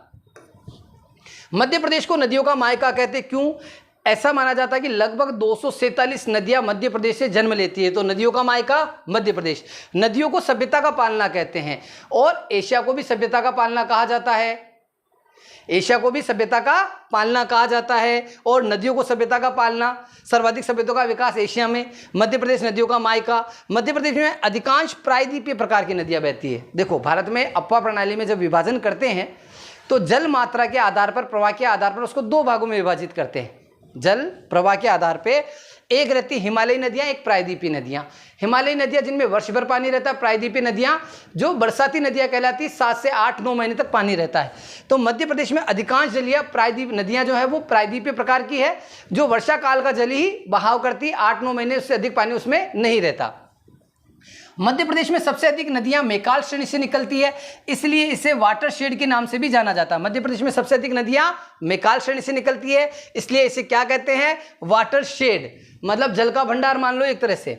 मध्य प्रदेश को नदियों का मायका कहते हैं। क्यों? ऐसा माना जाता है कि लगभग 247 नदियां मध्य प्रदेश से जन्म लेती है। तो नदियों का मायका मध्य प्रदेश। नदियों को सभ्यता का पालना कहते हैं और एशिया को भी सभ्यता का पालना कहा जाता है। एशिया को भी सभ्यता का पालना कहा जाता है और नदियों को सभ्यता का पालना। सर्वाधिक सभ्यताओं का विकास एशिया में। मध्य प्रदेश नदियों का मायका। मध्य प्रदेश में अधिकांश प्रायद्वीपीय प्रकार की नदियां बहती है। देखो, भारत में अप्पा प्रणाली में जब विभाजन करते हैं तो जल मात्रा के आधार पर, प्रवाह के आधार पर उसको दो भागों में विभाजित करते हैं। जल प्रवाह के आधार पे एक रहती हिमालयी नदियां, एक प्रायद्वीपीय नदियां। हिमालयी नदियां जिनमें वर्ष भर पानी रहता है, प्रायद्वीपीय नदियां जो बरसाती नदियां कहलाती है, 7 से 8-9 महीने तक पानी रहता है। तो मध्य प्रदेश में अधिकांश जलीय प्रायद्वीप नदियां जो है वो प्रायद्वीपीय प्रकार की है, जो वर्षा काल का जल ही बहाव करती, 8-9 महीने उससे अधिक पानी उसमें नहीं रहता। मध्य प्रदेश में सबसे अधिक नदियां मेकाल श्रेणी से निकलती है, इसलिए इसे वाटरशेड के नाम से भी जाना जाता है। मध्य प्रदेश में सबसे अधिक नदियां मेकाल श्रेणी से निकलती है, इसलिए इसे क्या कहते हैं? वाटरशेड, मतलब जल का भंडार मान लो एक तरह से,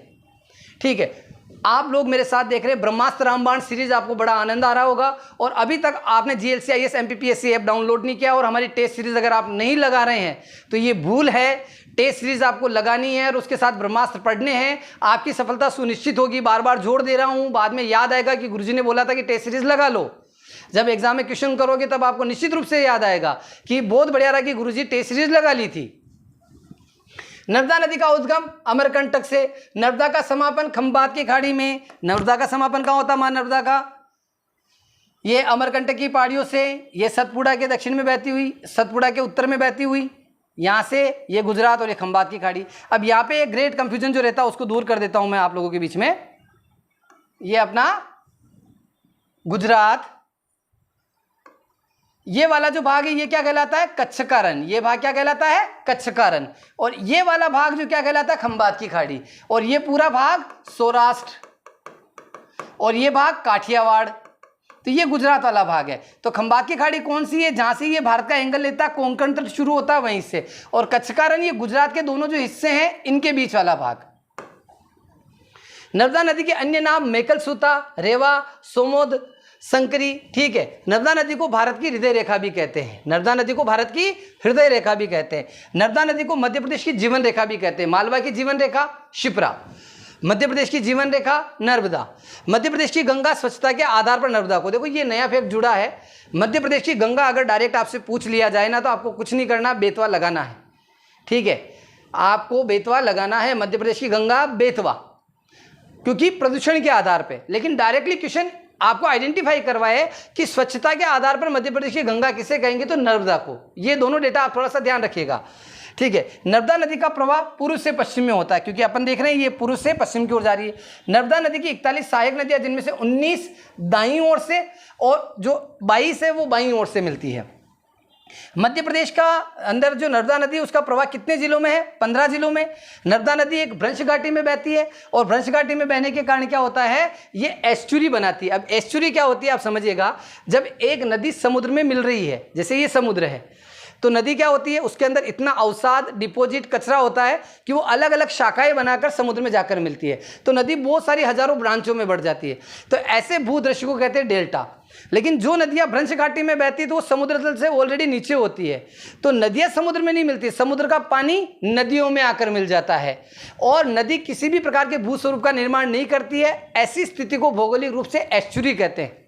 ठीक है। आप लोग मेरे साथ देख रहे हैं ब्रह्मास्त्र रामबाण सीरीज, आपको बड़ा आनंद आ रहा होगा। और अभी तक आपने GLC IAS MPPSC app download नहीं किया और हमारी टेस्ट सीरीज अगर आप नहीं लगा रहे हैं तो ये भूल है। टेस्ट सीरीज आपको लगानी है और उसके साथ ब्रह्मास्त्र पढ़ने हैं, आपकी सफलता सुनिश्चित होगी। बार बार जोड़ दे रहा हूं, बाद में याद आएगा कि गुरुजी ने बोला था कि टेस्ट सीरीज लगा लो। जब एग्जाम में क्वेश्चन करोगे तब आपको निश्चित रूप से याद आएगा कि बहुत बढ़िया रहा कि गुरुजी टेस्ट सीरीज लगा ली थी। नर्मदा नदी का उद्गम अमरकंटक से, नर्मदा का समापन खंबात की खाड़ी में। नर्मदा का समापन कहाँ होता है? मां नर्मदा का ये अमरकंटक की पहाड़ियों से, ये सतपुड़ा के दक्षिण में बहती हुई, सतपुड़ा के उत्तर में बहती हुई, यहाँ से ये गुजरात और ये खंबात की खाड़ी। अब यहाँ पे एक ग्रेट कंफ्यूजन जो रहता है उसको दूर कर देता हूं मैं आप लोगों के बीच में। ये अपना गुजरात, ये वाला जो भाग है ये क्या कहलाता है? कच्छ का रण। ये भाग क्या कहलाता है? कच्छ का रण। और ये वाला भाग जो क्या कहलाता है? खंबात की खाड़ी। और ये पूरा भाग सौराष्ट्र और ये भाग काठियावाड़। तो ये गुजरात वाला भाग है। तो खंबात की खाड़ी कौन सी है? जहां से ये भारत का एंगल लेता है, कोंकण तक शुरू होता है वहीं से। और कच्छ का रण ये गुजरात के दोनों जो हिस्से हैं इनके बीच वाला भाग। नर्मदा नदी के अन्य नाम मेकलसूता, रेवा, सोमोद, संकरी, ठीक है। नर्मदा नदी को भारत की हृदय रेखा भी कहते हैं। नर्मदा नदी को भारत की हृदय रेखा भी कहते हैं। नर्मदा नदी को मध्य प्रदेश की जीवन रेखा भी कहते हैं। मालवा की जीवन रेखा शिप्रा, मध्य प्रदेश की जीवन रेखा नर्मदा। मध्य प्रदेश की गंगा स्वच्छता के आधार पर नर्मदा को, देखो ये नया फैक्ट जुड़ा है। मध्य प्रदेश की गंगा अगर डायरेक्ट आपसे पूछ लिया जाए ना तो आपको कुछ नहीं करना, बेतवा लगाना है, ठीक है। आपको बेतवा लगाना है, मध्य प्रदेश की गंगा बेतवा, क्योंकि प्रदूषण के आधार पे। लेकिन डायरेक्टली क्वेश्चन आपको आइडेंटिफाई करवाए कि स्वच्छता के आधार पर मध्य प्रदेश की गंगा किसे कहेंगे, तो नर्मदा को। ये दोनों डेटा आप थोड़ा सा ध्यान रखिएगा, ठीक है। नर्मदा नदी का प्रवाह पूर्व से पश्चिम में होता है, क्योंकि अपन देख रहे हैं ये पूर्व से पश्चिम की ओर जा रही है। नर्मदा नदी की 41 सहायक नदियां, जिनमें से 19 दाईं ओर से और जो 22 है वो बाईं ओर से मिलती है। मध्य प्रदेश का अंदर जो नर्मदा नदी है उसका प्रवाह कितने जिलों में है? 15 जिलों में। नर्मदा नदी एक भ्रंश घाटी में बहती है और भ्रंश घाटी में बहने के कारण क्या होता है, ये एस्चुरी बनाती है। अब एस्चुरी क्या होती है आप समझिएगा, जब एक नदी समुद्र में मिल रही है, जैसे ये समुद्र है, तो नदी क्या होती है, उसके अंदर इतना अवसाद, डिपोजिट, कचरा होता है कि वो अलग अलग शाखाएं बनाकर समुद्र में जाकर मिलती है। तो नदी बहुत सारी हजारों ब्रांचों में बढ़ जाती है। तो ऐसे भूदृश्य को कहते हैं डेल्टा। लेकिन जो नदियां भ्रंश घाटी में बहती है तो वो समुद्र तल से ऑलरेडी नीचे होती है, तो नदियां समुद्र में नहीं मिलती, समुद्र का पानी नदियों में आकर मिल जाता है और नदी किसी भी प्रकार के भूस्वरूप का निर्माण नहीं करती है। ऐसी स्थिति को भौगोलिक रूप से एस्चुरी कहते हैं।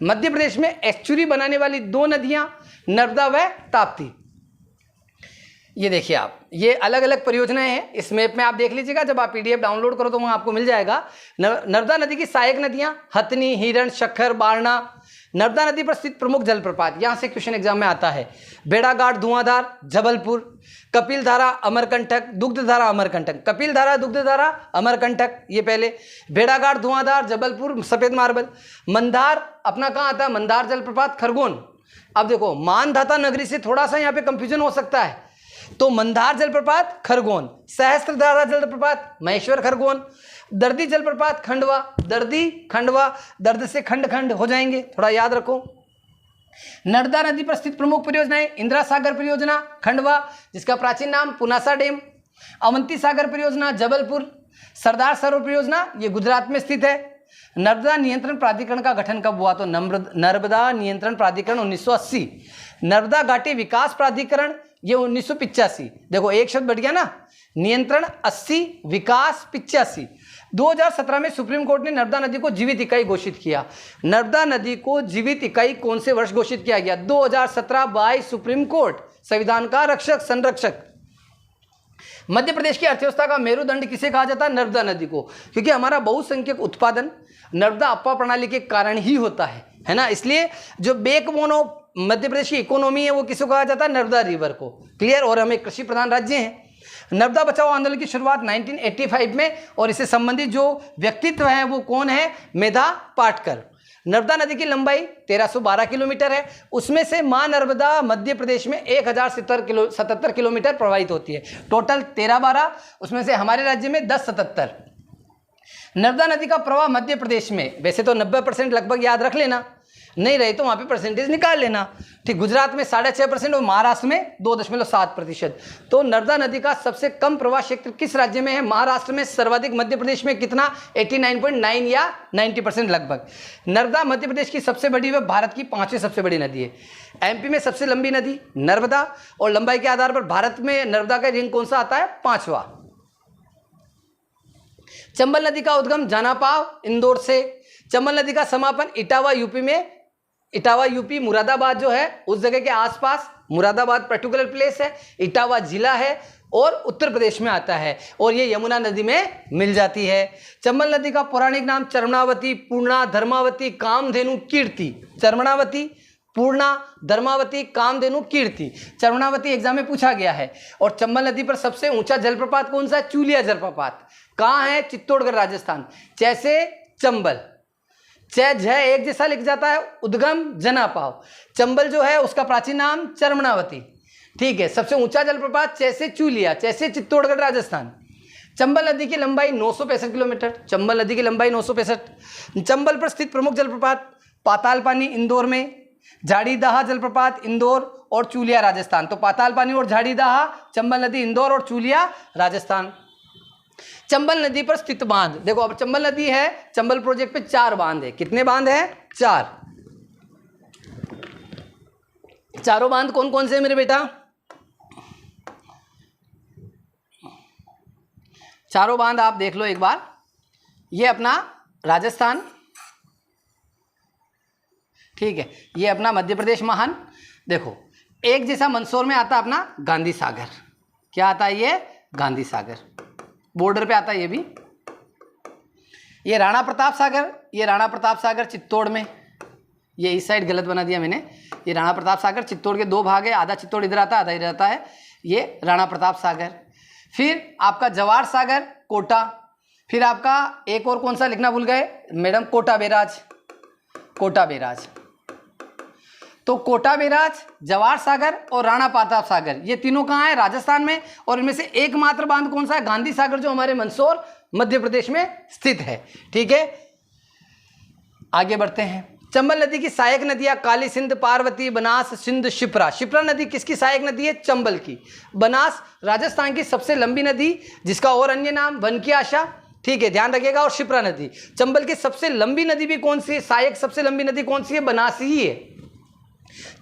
मध्य प्रदेश में एस्चुरी बनाने वाली 2 नदियां नर्मदा व ताप्ती। ये देखिए आप, ये अलग अलग परियोजनाएं हैं। इस मैप में आप देख लीजिएगा, जब आप पीडीएफ डाउनलोड करो तो वहाँ आपको मिल जाएगा। नर्मदा नदी की सहायक नदियाँ हथनी, हिरण, शक्कर, बारना। नर्मदा नदी पर स्थित प्रमुख जलप्रपात, यहाँ से क्वेश्चन एग्जाम में आता है। भेड़ाघाट, धुआंधार, जबलपुर। कपिलधारा, अमरकंटक, दुग्धधारा, अमरकंटक। कपिलधारा, दुग्धधारा, अमरकंटक, ये पहले। भेड़ाघाट, धुआंधार, जबलपुर, सफेद मार्बल। मंदार अपना कहाँ आता है? मंदार जलप्रपात, खरगोन। अब देखो, मानधाता नगरी से थोड़ा सा यहाँ पे कंफ्यूजन हो सकता है, तो मंदार जलप्रपात खरगोन। सहस्त्रधारा जलप्रपात महेश्वर खरगोन। दर्दी जलप्रपात खंडवा, दर्दी खंडवा, दर्द से खंड खंड हो जाएंगे, थोड़ा याद रखो। नर्मदा नदी पर स्थित प्रमुख परियोजनाएं इंदिरा सागर परियोजना खंडवा, जिसका प्राचीन नाम पुनासा डैम। अवंती सागर परियोजना जबलपुर। सरदार सरोवर परियोजना ये गुजरात में स्थित है। नर्मदा नियंत्रण प्राधिकरण का गठन कब हुआ? तो नर्मदा नियंत्रण प्राधिकरण 1980। नर्मदा घाटी विकास प्राधिकरण ये 1985। देखो एक शब्द बढ़ गया ना, नियंत्रण 80, विकास 85। 2017 में सुप्रीम कोर्ट ने नर्मदा नदी को जीवित इकाई घोषित किया। नर्मदा नदी को जीवित इकाई कौन से वर्ष घोषित किया गया? 2017 बाय सुप्रीम कोर्ट, संविधान का रक्षक संरक्षक। मध्य प्रदेश की अर्थव्यवस्था का मेरुदंड किसे कहा जाता है? नर्मदा नदी को, क्योंकि हमारा बहुसंख्यक उत्पादन नर्मदा अप्पा प्रणाली के कारण ही होता है ना। इसलिए जो बैकबोन ऑफ मध्य प्रदेश की इकोनॉमी है वो किसको कहा जाता है? नर्मदा रिवर को। क्लियर? और हम एक कृषि प्रधान राज्य हैं। नर्मदा बचाओ आंदोलन की शुरुआत 1985 में, और इससे संबंधित जो व्यक्तित्व है वो कौन है? मेधा पाटकर। नर्मदा नदी की लंबाई 1312 किलोमीटर है, उसमें से मां नर्मदा मध्य प्रदेश में 1077 किलोमीटर प्रवाहित होती है। टोटल 1312, उसमें से हमारे राज्य में 1077। नर्मदा नदी का प्रवाह मध्य प्रदेश में वैसे तो 90% लगभग याद रख लेना, नहीं रहे तो वहाँ पे परसेंटेज निकाल लेना। ठीक, गुजरात में 6.5% और महाराष्ट्र में 2.7%। तो नर्मदा नदी का सबसे कम प्रवाह क्षेत्र किस राज्य में है? महाराष्ट्र में। सर्वाधिक मध्य प्रदेश में कितना? 89.9 या 90% लगभग। नर्मदा मध्य प्रदेश की सबसे बड़ी व भारत की 5वीं सबसे बड़ी नदी है। एमपी में सबसे लंबी नदी नर्मदा, और लंबाई के आधार पर भारत में नर्मदा का रैंक कौन सा आता है? 5वां। चंबल नदी का उद्गम जानापाव इंदौर से। चंबल नदी का समापन इटावा यूपी में। इटावा यूपी मुरादाबाद जो है उस जगह के आसपास, मुरादाबाद पर्टिकुलर प्लेस है, इटावा जिला है और उत्तर प्रदेश में आता है, और ये यमुना नदी में मिल जाती है। चंबल नदी का पौराणिक नाम चरमणावती, पूर्णा, धर्मावती, कामधेनु, कीर्ति। चरमणावती, पूर्णा, धर्मावती, कामधेनु, कीर्ति। चरमणावती एग्जाम में पूछा गया है। और चंबल नदी पर सबसे ऊंचा जलप्रपात कौन सा है? चूलिया जलप्रपात। कहाँ है? चित्तौड़गढ़ राजस्थान। जैसे चंबल, झ एक जैसा लिख जाता है, उद्गम जनापाव। चंबल जो है उसका प्राचीन नाम चरमणावती। ठीक है, सबसे ऊंचा जलप्रपात जैसे चूलिया, जैसे चित्तौड़गढ़ राजस्थान। चंबल नदी की लंबाई 965 किलोमीटर। चंबल नदी की लंबाई 965। चंबल पर स्थित प्रमुख जलप्रपात पाताल पानी इंदौर में, झाड़ीदाहा जलप्रपात इंदौर और चूलिया राजस्थान। तो पाताल पानी और झाड़ीदाहा, चंबल नदी इंदौर और चूलिया राजस्थान। चंबल नदी पर स्थित बांध, देखो अब चंबल नदी है, चंबल प्रोजेक्ट पे 4 बांध है। कितने बांध है? 4। चारों बांध कौन कौन से हैं मेरे बेटा? चारों बांध आप देख लो एक बार। ये अपना राजस्थान, ठीक है, ये अपना मध्य प्रदेश महान। देखो एक जैसा मंदसौर में आता अपना गांधी सागर। क्या आता है ये? गांधी सागर। बॉर्डर पे आता है ये भी। ये राणा प्रताप सागर, ये राणा प्रताप सागर चित्तौड़ में। ये इस साइड गलत बना दिया मैंने। ये राणा प्रताप सागर चित्तौड़ के 2 भाग है, आधा चित्तौड़ इधर आता है, आधा इधर आता है। ये राणा प्रताप सागर। फिर आपका जवाहर सागर कोटा। फिर आपका एक और कौन सा लिखना भूल गए madam? Kota barrage. Kota barrage. तो कोटा बैराज, जवाहर सागर और राणा प्रताप सागर, ये तीनों कहाँ है? राजस्थान में। और इनमें से एकमात्र बांध कौन सा है? गांधी सागर, जो हमारे मंदसौर मध्य प्रदेश में स्थित है। ठीक है, आगे बढ़ते हैं। चंबल नदी की सहायक नदियां काली सिंध, पार्वती, बनास, सिंध, शिप्रा। शिप्रा नदी किसकी सहायक नदी है? चंबल की। बनास राजस्थान की सबसे लंबी नदी, जिसका और अन्य नाम वन की आशा। ठीक है, ध्यान रखिएगा। और शिप्रा नदी। चंबल की सबसे लंबी नदी भी कौन सी है? सहायक सबसे लंबी नदी कौन सी है? बनास ही है।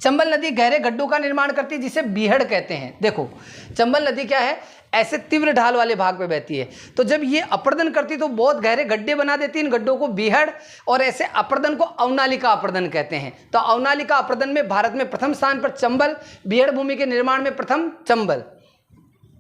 चंबल नदी गहरे गड्ढों का निर्माण करती है, जिसे बीहड़ कहते हैं। देखो चंबल नदी क्या है? ऐसे तीव्र ढाल वाले भाग पे बहती है, तो जब ये अपर्दन करती तो बहुत गहरे गड्ढे बना देती है। इन गड्ढों को बीहड़, और ऐसे अपर्दन को अवनालिका अपर्दन कहते हैं। तो अवनालिका अपर्दन में भारत में प्रथम स्थान पर चंबल, बीहड़ भूमि के निर्माण में प्रथम चंबल।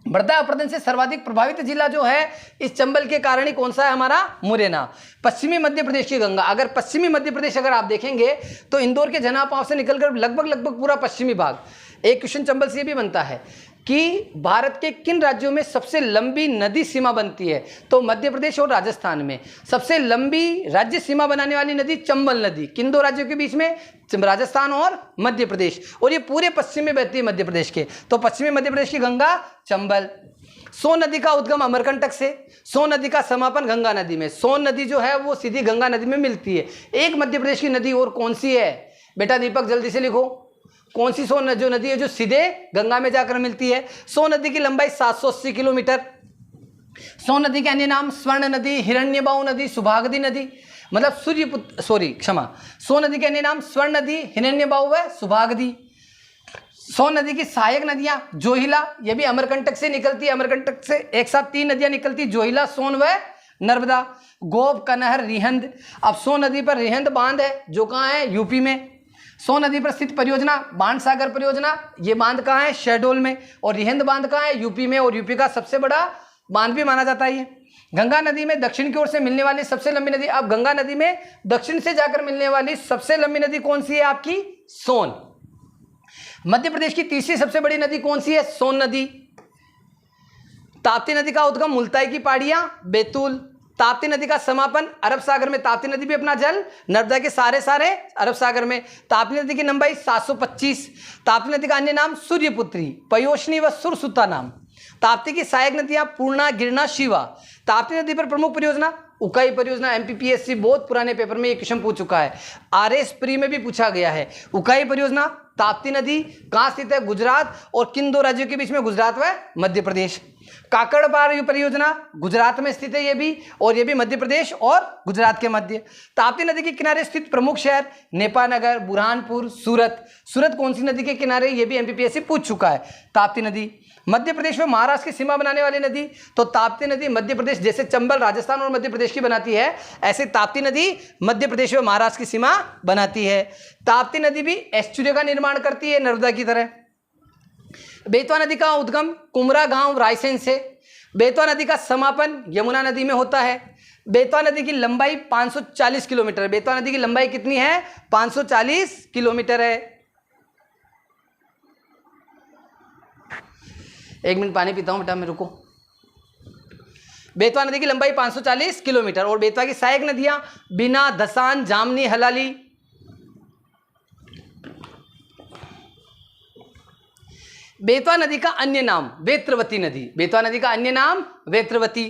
बढ़ता अपरदन से सर्वाधिक प्रभावित जिला जो है इस चंबल के कारण ही कौन सा है हमारा? मुरैना। पश्चिमी मध्य प्रदेश की गंगा, अगर पश्चिमी मध्य प्रदेश अगर आप देखेंगे तो इंदौर के जनापाव से निकलकर लगभग पूरा पश्चिमी भाग। एक क्वेश्चन चंबल से भी बनता है कि भारत के किन राज्यों में सबसे लंबी नदी सीमा बनती है? तो मध्य प्रदेश और राजस्थान में सबसे लंबी राज्य सीमा बनाने वाली नदी चंबल नदी। किन दो राज्यों के बीच में? राजस्थान और मध्य प्रदेश। और ये पूरे पश्चिम में बहती है मध्य प्रदेश के, तो पश्चिमी मध्य प्रदेश की गंगा चंबल। सोन नदी का उद्गम अमरकंटक से, सोन नदी का समापन गंगा नदी में। सोन नदी जो है वो सीधी गंगा नदी में मिलती है। एक मध्य प्रदेश की नदी और कौन सी है बेटा? दीपक जल्दी से लिखो, कौन सी सोन जो नदी है जो सीधे गंगा में जाकर मिलती है? सोन नदी की लंबाई 780 किलोमीटर। सोन नदी के अन्य नाम स्वर्ण नदी, हिरण्यबाऊ नदी, सुभागदी नदी, मतलब सोन नदी के अन्य नाम स्वर्ण नदी, हिरण्यबाऊ व सुभागदी। सोन नदी की सहायक नदियां जोहिला, ये भी अमरकंटक से निकलती है। अमरकंटक से एक साथ 3 नदियां निकलती, जोहिला, सोन व नर्मदा। गोप, कनहर, रिहंद। अब सोन नदी पर रिहंद बांध है जो कहाँ है? यूपी में। सोन नदी पर स्थित परियोजना बाण सागर परियोजना, ये बांध कहाँ है? शहडोल में। और रिहंद बांध कहाँ है? यूपी में, और यूपी का सबसे बड़ा बांध भी माना जाता है ये। गंगा नदी में दक्षिण की ओर से मिलने वाली सबसे लंबी नदी, अब गंगा नदी में दक्षिण से जाकर मिलने वाली सबसे लंबी नदी कौन सी है आपकी? सोन। मध्य प्रदेश की तीसरी सबसे बड़ी नदी कौन सी है? सोन नदी। ताप्ती नदी का उद्गम मुल्ताई की पहाड़ियां, बैतूल। ताप्ती नदी का समापन अरब सागर में। ताप्ती नदी भी अपना जल नर्मदा के सारे अरब सागर में। ताप्ती नदी की लंबाई 725। ताप्ती नदी का अन्य नाम सूर्यपुत्री, पयोशनी व सुरसुता नाम। ताप्ती की सहायक नदियां पूर्णा, गिरना, शिवा। ताप्ती नदी पर प्रमुख परियोजना उकाई परियोजना। एमपीपीएससी बहुत पुराने पेपर में ये क्वेश्चन पूछ चुका है, आरएस प्री में भी पूछा गया है। उकाई परियोजना, ताप्ती नदी कहाँ स्थित है? गुजरात। और किन दो राज्यों के बीच में? गुजरात व मध्य प्रदेश। काकड़बार परियोजना गुजरात में स्थित है ये भी, और ये भी मध्य प्रदेश और गुजरात के मध्य। ताप्ती नदी के किनारे स्थित प्रमुख शहर नेपानगर, बुरहानपुर, सूरत। सूरत कौन सी नदी के किनारे? ये भी एमपीपीएससी पूछ चुका है। ताप्ती नदी मध्य प्रदेश में महाराष्ट्र की सीमा बनाने वाली नदी, तो ताप्ती नदी मध्य प्रदेश, जैसे चंबल राजस्थान और मध्य प्रदेश की बनाती है, ऐसे ताप्ती नदी मध्य प्रदेश में महाराष्ट्र की सीमा बनाती है। ताप्ती नदी भी एस्चुरिया का निर्माण करती है नर्मदा की तरह। बेतवा नदी का उद्गम कुमरा गांव, रायसेन से। बेतवा नदी का समापन यमुना नदी में होता है। बेतवा नदी की लंबाई 540 किलोमीटर है। बेतवा नदी की लंबाई कितनी है? 540 किलोमीटर है। 1 मिनट पानी पीता हूं बेटा मैं, रुको। बेतवा नदी की लंबाई 540 किलोमीटर। और बेतवा की सहायक नदियां बीना, धसान, जामनी, हलाली। बेतवा नदी का अन्य नाम वेत्रवती नदी। बेतवा नदी का अन्य नाम वेत्रवती।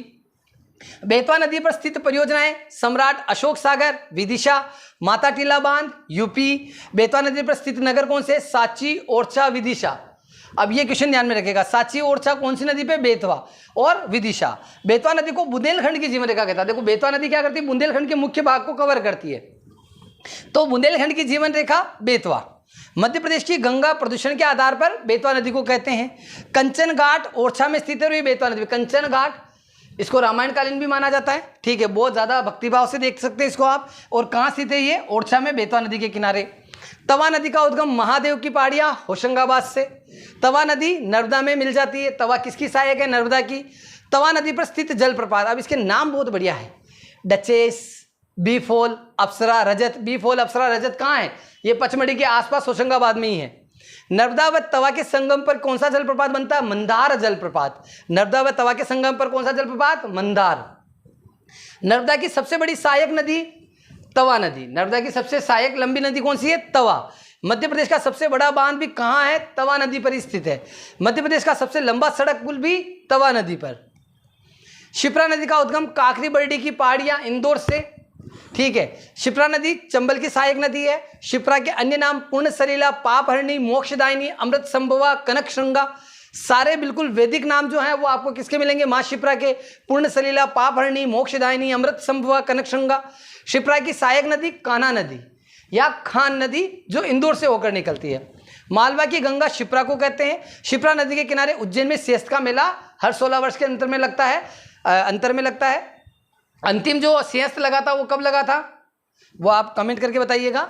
बेतवा नदी पर स्थित परियोजनाएं सम्राट अशोक सागर, विदिशा, माता टीला बांध, यूपी। बेतवा नदी पर स्थित नगर कौन से? सांची, ओरछा, विदिशा। अब ये क्वेश्चन ध्यान में रखेगा, सांची, ओरछा कौन सी नदी पे? बेतवा और विदिशा। बेतवा नदी को बुंदेलखंड की जीवन रेखा कहता है। देखो बेतवा नदी क्या करती है? बुंदेलखंड के मुख्य भाग को कवर करती है, तो बुंदेलखंड की जीवन रेखा बेतवा। मध्य प्रदेश की गंगा प्रदूषण के आधार पर बेतवा नदी को कहते हैं। कंचन घाट ओरछा में स्थित है, बेतवा नदी। कंचन घाट, इसको रामायण कालीन भी माना जाता है, ठीक है, बहुत ज्यादा भक्तिभाव से देख सकते हैं इसको आप। और कहाँ स्थित है ये? ओरछा में, बेतवा नदी के किनारे। तवा नदी का उद्गम महादेव की पहाड़ियां, होशंगाबाद से। तवा नदी नर्मदा में मिल जाती है। तवा किसकी सहायक है? नर्मदा की। तवा नदी पर स्थित जलप्रपात, अब इसके नाम बहुत बढ़िया है, डचेस, बीफोल, अप्सरा, रजत। बीफोल, अप्सरा, रजत कहाँ है? ये पचमढ़ी के आसपास होशंगाबाद में ही है। नर्मदा व तवा के संगम पर कौन सा जलप्रपात बनता है? मंदार जलप्रपात। नर्मदा व तवा के संगम पर कौन सा जलप्रपात? मंदार। नर्मदा की सबसे बड़ी सहायक नदी तवा नदी। नर्मदा की सबसे सहायक लंबी नदी कौन सी है? तवा। मध्य प्रदेश का सबसे बड़ा बांध भी कहाँ है? तवा नदी पर स्थित है। मध्य प्रदेश का सबसे लंबा सड़क पुल भी तवा नदी पर। शिप्रा नदी का उद्गम काकरी बरडी की पहाड़ियां, इंदौर से, ठीक है। शिप्रा नदी चंबल की सहायक नदी है। शिप्रा के अन्य नाम पूर्ण सलीला, पापहरणी, मोक्षदायिनी, अमृत संभवा, कनक श्रृंगा। सारे बिल्कुल वैदिक नाम जो है वो आपको किसके मिलेंगे? माँ शिप्रा के। पूर्ण सलीला, पापहरणी, मोक्षदायिनी, अमृत संभवा, कनक श्रृंगा। शिप्रा की सहायक नदी कान्हा नदी या खान नदी जो इंदौर से होकर निकलती है। मालवा की गंगा शिप्रा को कहते हैं। शिप्रा नदी के किनारे उज्जैन में सियस्त का मेला हर 16 वर्ष के अंतर में लगता है। अंतिम जो सियस्त लगा था वो कब लगा था? वो आप कमेंट करके बताइएगा।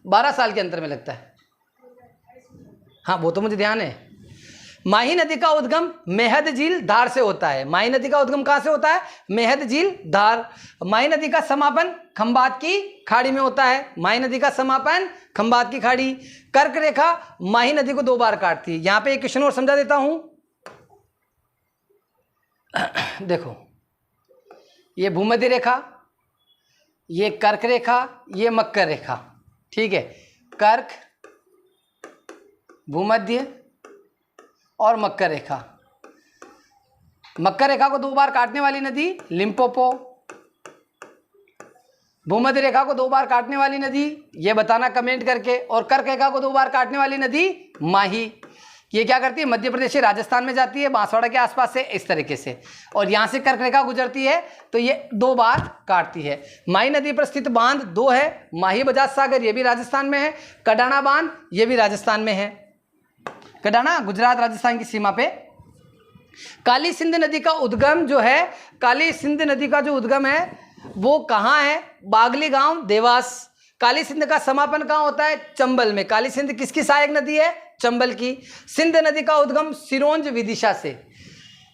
12 साल के अंतर में लगता है। हाँ वो तो मुझे ध्यान है। माही नदी का उद्गम मेहद झील धार से होता है। माही नदी का उद्गम कहां से होता है? मेहद झील धार। माही नदी का समापन खंबात की खाड़ी में होता है। माही नदी का समापन खंबात की खाड़ी। कर्क रेखा माही नदी को 2 बार काटती है। यहां पे एक क्वेश्चन और समझा देता हूं। देखो, ये भूमध्य रेखा, ये कर्क रेखा, ये मकर रेखा, ठीक है। कर्क, भूमध्य और मकर रेखा। मकर रेखा को 2 बार काटने वाली नदी लिम्पोपो। भूमध्य रेखा को 2 बार काटने वाली नदी ये बताना कमेंट करके। और कर्क रेखा को 2 बार काटने वाली नदी माही। ये क्या करती है? मध्य प्रदेश से राजस्थान में जाती है, बांसवाड़ा के आसपास से, इस तरीके से। और यहाँ से कर्क रेखा गुजरती है तो ये 2 बार काटती है। माही नदी पर स्थित बांध 2 है। माही बजाज सागर ये भी राजस्थान में है। कडाना बांध ये भी राजस्थान में है। कडाना गुजरात राजस्थान की सीमा पे। काली सिंध नदी का उद्गम जो है, काली सिंध नदी का जो उद्गम है वो कहाँ है? बागली गांव, देवास। काली सिंध का समापन कहाँ होता है? चंबल में। काली सिंध किसकी सहायक नदी है? चंबल की। सिंध नदी का उद्गम सिरोंज विदिशा से।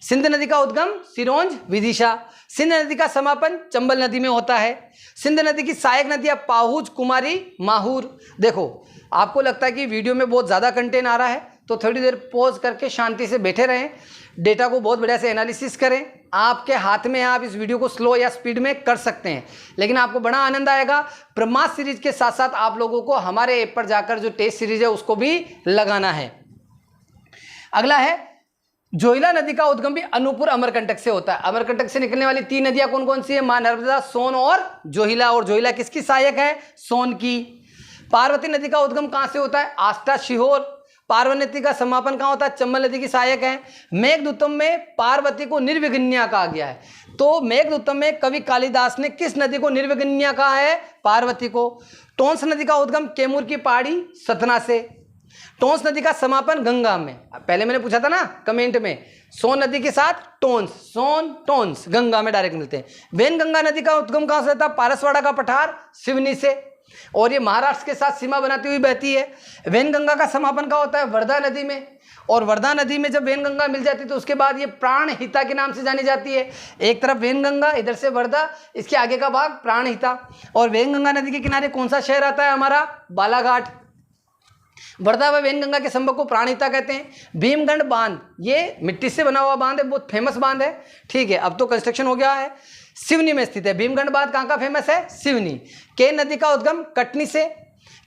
सिंध नदी का उद्गम सिरोंज विदिशा। सिंध नदी का समापन चंबल नदी में होता है। सिंध नदी की सहायक नदियां पाहुज, कुमारी, माहूर। देखो, आपको लगता है कि वीडियो में बहुत ज़्यादा कंटेंट आ रहा है तो थोड़ी देर पॉज करके शांति से बैठे रहें, डेटा को बहुत बढ़िया से एनालिसिस करें। आपके हाथ में है, आप इस वीडियो को स्लो या स्पीड में कर सकते हैं, लेकिन आपको बड़ा आनंद आएगा। ब्रह्मास्त्र सीरीज के साथ साथ आप लोगों को हमारे ऐप पर जाकर जो टेस्ट सीरीज है उसको भी लगाना है। अगला है, जोहिला नदी का उद्गम भी अनूपपुर अमरकंटक से होता है। अमरकंटक से निकलने वाली 3 नदियां कौन कौन सी है? मां नर्मदा, सोन और जोहिला। और जोहिला किसकी सहायक है? सोन की। पार्वती नदी का उद्गम कहां से होता है? आष्टा, सीहोर। पार्वती नदी का समापन कहाँ होता है? चंबल नदी की सहायक है। मेघदूतम में पार्वती को निर्विघ्निया कहा गया है। तो मेघदूतम में कवि कालिदास ने किस नदी को निर्विघ्निया कहा है? पार्वती को। टोंस नदी का उद्गम कैमूर की पहाड़ी सतना से। टोंस नदी का समापन गंगा में। पहले मैंने पूछा था ना कमेंट में, सोन नदी के साथ टोंस, सोन टोंस गंगा में डायरेक्ट मिलते हैं। वैनगंगा नदी का उद्गम कहाँ से होता है? पारसवाड़ा का पठार, सिवनी से। और ये महाराष्ट्र के साथ सीमा बनाती हुई बहती है। वैनगंगा का समापन का होता है वर्धा नदी में। और वर्धा नदी में जब वैनगंगा मिल जाती है तो उसके बाद ये प्राणहिता के नाम से जानी जाती है। एक तरफ वैनगंगा, इधर से वर्धा, इसके आगे का भाग प्राणहिता। और वैनगंगा नदी के किनारे कौन सा शहर आता है हमारा? बालाघाट। वर्धा व वैनगंगा के संभव को प्राणहिता कहते हैं। भीमगढ़ बांध, ये मिट्टी से बना हुआ बांध है, बहुत फेमस बांध है, ठीक है, अब तो कंस्ट्रक्शन हो गया है। सिवनी में स्थित है। भीमगढ़ बांध कहाँ का फेमस है? सिवनी। केन नदी का उद्गम कटनी से।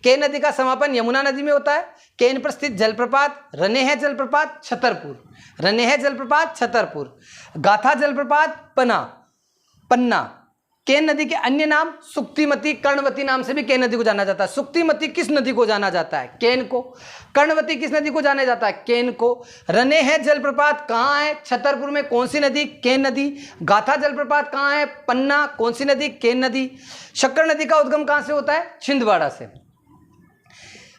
केन नदी का समापन यमुना नदी में होता है। केन पर स्थित जलप्रपात रनेह जलप्रपात, छतरपुर। रनेह जलप्रपात, छतरपुर। गाथा जलप्रपात, पन्ना। केन नदी के अन्य नाम सुक्तिमती, कर्णवती नाम से भी केन नदी को जाना जाता है। सुक्तिमती किस नदी को जाना जाता है? केन को। कर्णवती किस नदी को जाना जाता है? केन को। रनेह जलप्रपात कहाँ है? छतरपुर में। कौन सी नदी? केन नदी। गाथा जलप्रपात कहाँ है? पन्ना। कौन सी नदी? केन नदी। शक्कर नदी का उद्गम कहाँ से होता है? छिंदवाड़ा से।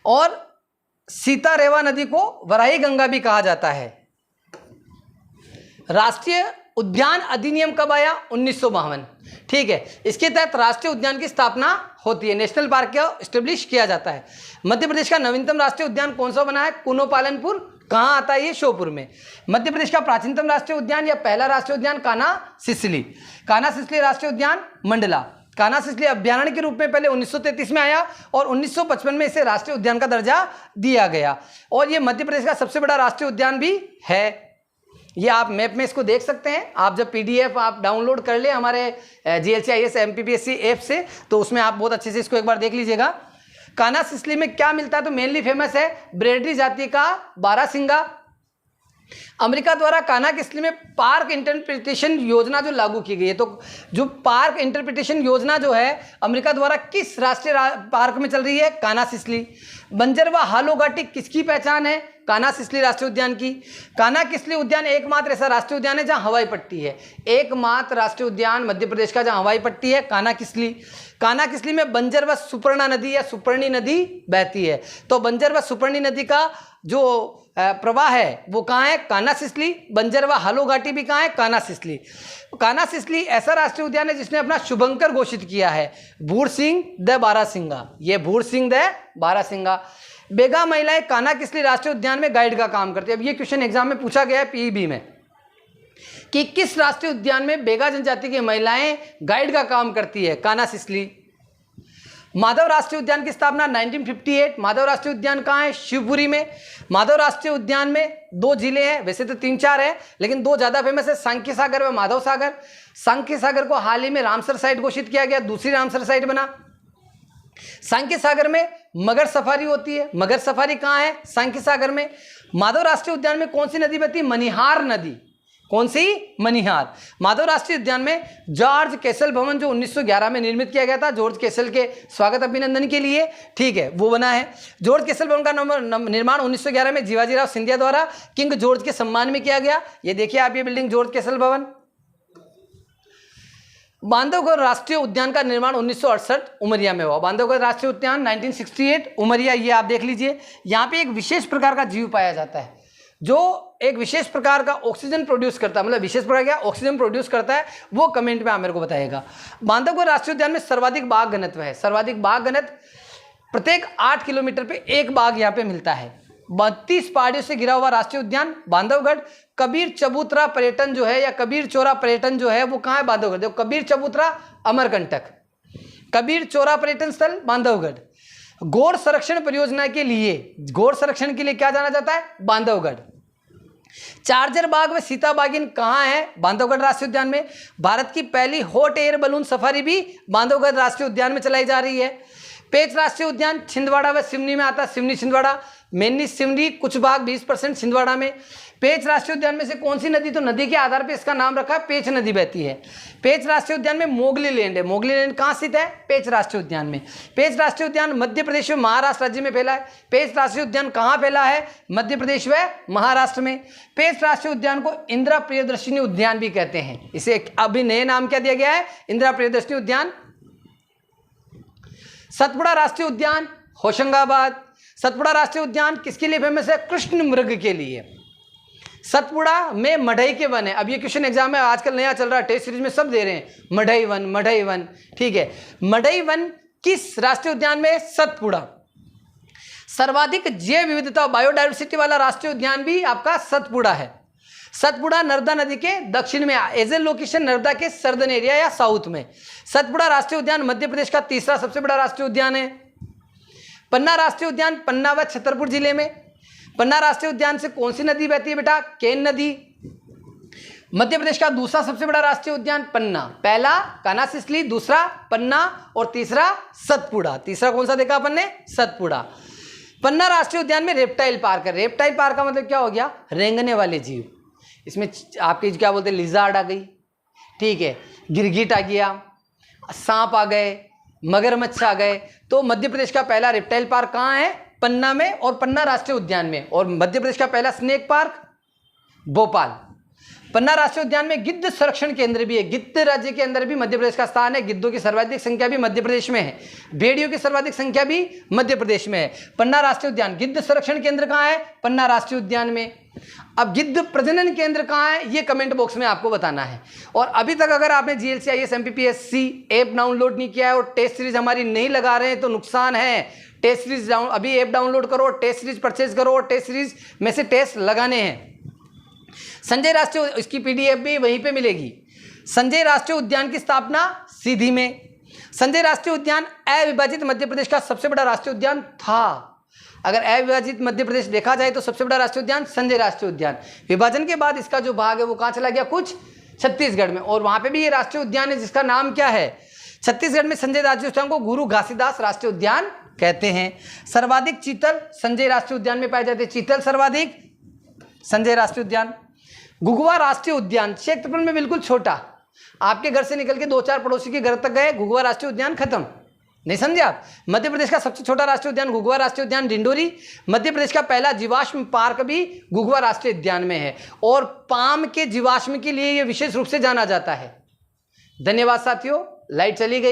और सीता रेवा नदी को वराही गंगा भी कहा जाता है। राष्ट्रीय उद्यान अधिनियम कब आया? 1952, ठीक है। इसके तहत राष्ट्रीय उद्यान की स्थापना होती है, नेशनल पार्क का एस्टेब्लिश किया जाता है। मध्य प्रदेश का नवीनतम राष्ट्रीय उद्यान कौन सा बना है? कुनो पालनपुर। कहाँ आता है ये? श्योपुर में। मध्य प्रदेश का प्राचीनतम राष्ट्रीय उद्यान या पहला राष्ट्रीय उद्यान कान्हा सिसली। कान्हा सिसली राष्ट्रीय उद्यान मंडला। कान्हा सिसली अभ्यारण्य के रूप में पहले 1933 में आया और 1955 में इसे राष्ट्रीय उद्यान का दर्जा दिया गया। और ये मध्य प्रदेश का सबसे बड़ा राष्ट्रीय उद्यान भी है। ये आप मैप में इसको देख सकते हैं। आप जब PDF आप डाउनलोड कर ले हमारे GLC IAS MPPSC ऐप से, तो उसमें आप बहुत अच्छे से इसको एक बार देख लीजिएगा। कान्हा सिसली में क्या मिलता है? तो मेनली फेमस है ब्रेडी जाति का बारहसिंगा। अमेरिका द्वारा कान्हा किसली में पार्क इंटरप्रिटेशन योजना जो लागू की गई है, तो जो पार्क इंटरप्रिटेशन योजना जो है अमेरिका द्वारा किस राष्ट्रीय पार्क में चल रही है? कान्हा सिसली। बंजर व हालो घाटी किसकी पहचान है? कान्हा सिसली राष्ट्रीय उद्यान की। कान्हा किसली उद्यान एकमात्र ऐसा राष्ट्रीय उद्यान है जहां हवाई पट्टी है। एकमात्र राष्ट्रीय उद्यान मध्य प्रदेश का जहां हवाई पट्टी है, कान्हा किसली। कान्हा किसली में बंजर व सुपर्णा नदी या सुपर्णी नदी बहती है। तो बंजर व सुपर्णी नदी का जो प्रवाह है वो कहाँ है? कान्हा सिसली। बंजर व हालो घाटी भी कहाँ है? कान्हा सिसली। कान्हा सिसली ऐसा राष्ट्रीय उद्यान है जिसने अपना शुभंकर घोषित किया है, भूर सिंह द बारहसिंगा। ये भूर सिंह द बारहसिंगा। बेगा महिलाएं कान्हा-किसली राष्ट्रीय उद्यान में गाइड का काम करती है। अब ये क्वेश्चन एग्जाम में पूछा गया है पीईबी में कि किस राष्ट्रीय उद्यान में बेगा जनजाति की महिलाएं गाइड का काम करती है। कान्हा-किसली। माधव राष्ट्रीय उद्यान की स्थापना 1958। माधव राष्ट्रीय उद्यान कहाँ है? शिवपुरी में। माधव राष्ट्रीय उद्यान में 2 जिले हैं, वैसे तो 3-4 है लेकिन 2 ज़्यादा फेमस है, सांख्य सागर व माधव सागर। सांख्य सागर को हाल ही में रामसर साइट घोषित किया गया, दूसरी रामसर साइट बना। सांख्य सागर में मगर सफारी होती है। मगर सफारी कहाँ है? सांख्य सागर में। माधव राष्ट्रीय उद्यान में कौन सी नदी बहती है? मनिहार नदी। कौन सी? मनिहार। माधव राष्ट्रीय उद्यान में जॉर्ज कैसल भवन जो 1911 में निर्मित किया गया था, जॉर्ज कैसल के स्वागत अभिनंदन के लिए, ठीक है, वो बना है। जॉर्ज कैसल भवन का निर्माण 1911 में जीवाजीराव सिंधिया द्वारा किंग जॉर्ज के सम्मान में किया गया। ये देखिए आप, ये बिल्डिंग जॉर्ज कैसल भवन। बांधवगढ़ राष्ट्रीय उद्यान का निर्माण 1968 उमरिया में हुआ। बांधवगढ़ राष्ट्रीय उद्यान 1968 उमरिया, ये आप देख लीजिए। यहाँ पे एक विशेष प्रकार का जीव पाया जाता है जो एक विशेष प्रकार का ऑक्सीजन प्रोड्यूस करता है। मतलब विशेष प्रकार क्या ऑक्सीजन प्रोड्यूस करता है, वो कमेंट में आप मेरे को बताइएगा। बांधवगढ़ राष्ट्रीय उद्यान में सर्वाधिक बाघ घनत्व है। सर्वाधिक बाघ घनत्व, प्रत्येक 8 किलोमीटर पे एक बाघ यहाँ पे मिलता है। 32 पहाड़ियों से घिरा हुआ राष्ट्रीय उद्यान बांधवगढ़। कबीर चबूतरा पर्यटन जो है या कबीर चौरा पर्यटन जो है वो कहाँ है? बांधवगढ़। देखो, कबीर चबूतरा अमरकंटक, कबीर चौरा पर्यटन स्थल बांधवगढ़। गौड़ संरक्षण परियोजना के लिए, गौड़ संरक्षण के लिए क्या जाना जाता है? बांधवगढ़। चार्जर बाग व सीता बागिन कहाँ है? बांधवगढ़ राष्ट्रीय उद्यान में। भारत की पहली हॉट एयर बलून सफारी भी बांधवगढ़ राष्ट्रीय उद्यान में चलाई जा रही है। पेंच राष्ट्रीय उद्यान छिंदवाड़ा व सिवनी में आता है। सिवनी छिंदवाड़ा, मेनली सिवनी, कुछ भाग 20% छिंदवाड़ा में। पेंच राष्ट्रीय उद्यान में से कौन सी नदी, तो नदी के आधार पर इसका नाम रखा है, पेंच नदी बहती है। पेंच राष्ट्रीय उद्यान में मोगली लैंड है। मोगली लैंड कहाँ स्थित है? पेंच राष्ट्रीय उद्यान में। पेंच राष्ट्रीय उद्यान मध्य प्रदेश व महाराष्ट्र राज्य में फैला है। पेंच राष्ट्रीय उद्यान कहाँ फैला है? मध्य प्रदेश व महाराष्ट्र में। पेंच राष्ट्रीय उद्यान को इंदिरा प्रियदर्शिनी उद्यान भी कहते हैं। इसे अभी नए नाम क्या दिया गया है? इंदिरा प्रियदर्शिनी उद्यान। सतपुड़ा राष्ट्रीय उद्यान होशंगाबाद। सतपुड़ा राष्ट्रीय उद्यान किसके लिए फेमस है? कृष्ण मृग के लिए। सतपुड़ा में मढ़ई के वन है। अब ये क्वेश्चन एग्जाम में आजकल नया चल रहा है, टेस्ट सीरीज में सब दे रहे हैं, मढ़ई वन, मढ़ई वन, ठीक है। मढ़ई वन किस राष्ट्रीय उद्यान में? सतपुड़ा। सर्वाधिक जैव विविधता बायोडायवर्सिटी वाला राष्ट्रीय उद्यान भी आपका सतपुड़ा है। सतपुड़ा नर्मदा नदी के दक्षिण में, एज ए लोकेशन नर्मदा के सर्दन एरिया या साउथ में। सतपुड़ा राष्ट्रीय उद्यान मध्य प्रदेश का तीसरा सबसे बड़ा राष्ट्रीय उद्यान है। पन्ना राष्ट्रीय उद्यान पन्ना व छतरपुर जिले में। पन्ना राष्ट्रीय उद्यान से कौन सी नदी बहती है बेटा? केन नदी। मध्य प्रदेश का दूसरा सबसे बड़ा राष्ट्रीय उद्यान पन्ना। पहला कान्हा-किसली, दूसरा पन्ना और तीसरा सतपुड़ा। तीसरा कौन सा देखा अपन ने? सतपुड़ा। पन्ना राष्ट्रीय उद्यान में रेप्टाइल पार्क है। रेप्टाइल पार्क का मतलब क्या हो गया? रेंगने वाले जीव। इसमें आपकी क्या बोलते हैं? लिजार्ड आ गई, ठीक है, गिरगिट आ गया, सांप आ गए, मगरमच्छ आ गए। तो मध्य प्रदेश का पहला रेप्टाइल पार्क कहाँ है? पन्ना में और पन्ना राष्ट्रीय उद्यान में। और मध्य प्रदेश का पहला स्नेक पार्क भोपाल। पन्ना राष्ट्रीय उद्यान में गिद्ध संरक्षण केंद्र भी है। गिद्ध राज्य के अंदर भी मध्य प्रदेश का स्थान है। गिद्धों की सर्वाधिक संख्या भी मध्य प्रदेश में है। भेड़ियों की सर्वाधिक संख्या भी मध्य प्रदेश में है। पन्ना राष्ट्रीय उद्यान, गिद्ध संरक्षण केंद्र कहाँ है? पन्ना राष्ट्रीय उद्यान में। अब गिद्ध प्रजनन केंद्र कहाँ है? ये कमेंट बॉक्स में आपको बताना है। और अभी तक अगर आपने GLC IAS MPPSC app download नहीं किया है और टेस्ट सीरीज हमारी नहीं लगा रहे हैं तो नुकसान है। टेस्ट सीरीज अभी ऐप डाउनलोड करो, टेस्ट सीरीज परचेज करो और टेस्ट सीरीज में से टेस्ट लगाने हैं। संजय राष्ट्रीय, इसकी PDF भी वहीं पे मिलेगी। संजय राष्ट्रीय उद्यान की स्थापना सीधी में। संजय राष्ट्रीय उद्यान अविभाजित मध्य प्रदेश का सबसे बड़ा राष्ट्रीय उद्यान था। अगर अविभाजित मध्य प्रदेश देखा जाए तो सबसे बड़ा राष्ट्रीय उद्यान संजय राष्ट्रीय उद्यान। विभाजन के बाद इसका जो भाग है वो कहाँ चला गया? कुछ छत्तीसगढ़ में। और वहां पे भी ये राष्ट्रीय उद्यान है जिसका नाम क्या है? छत्तीसगढ़ में संजय राष्ट्रीय उद्यान को गुरु घासीदास राष्ट्रीय उद्यान कहते हैं। सर्वाधिक चीतल संजय राष्ट्रीय उद्यान में पाए जाते हैं। चीतल सर्वाधिक संजय राष्ट्रीय उद्यान। घुघुआ राष्ट्रीय उद्यान क्षेत्रफल में बिल्कुल छोटा, आपके घर से निकल के 2-4 पड़ोसी के घर तक गए, घुघुआ राष्ट्रीय उद्यान खत्म। नहीं समझे आप? मध्य प्रदेश का सबसे छोटा राष्ट्रीय उद्यान घुघुआ राष्ट्रीय उद्यान डिंडोरी। मध्य प्रदेश का पहला जीवाश्म पार्क भी घुघुआ राष्ट्रीय उद्यान में है और पाम के जीवाश्म के लिए यह विशेष रूप से जाना जाता है। धन्यवाद साथियों, लाइट चली गई।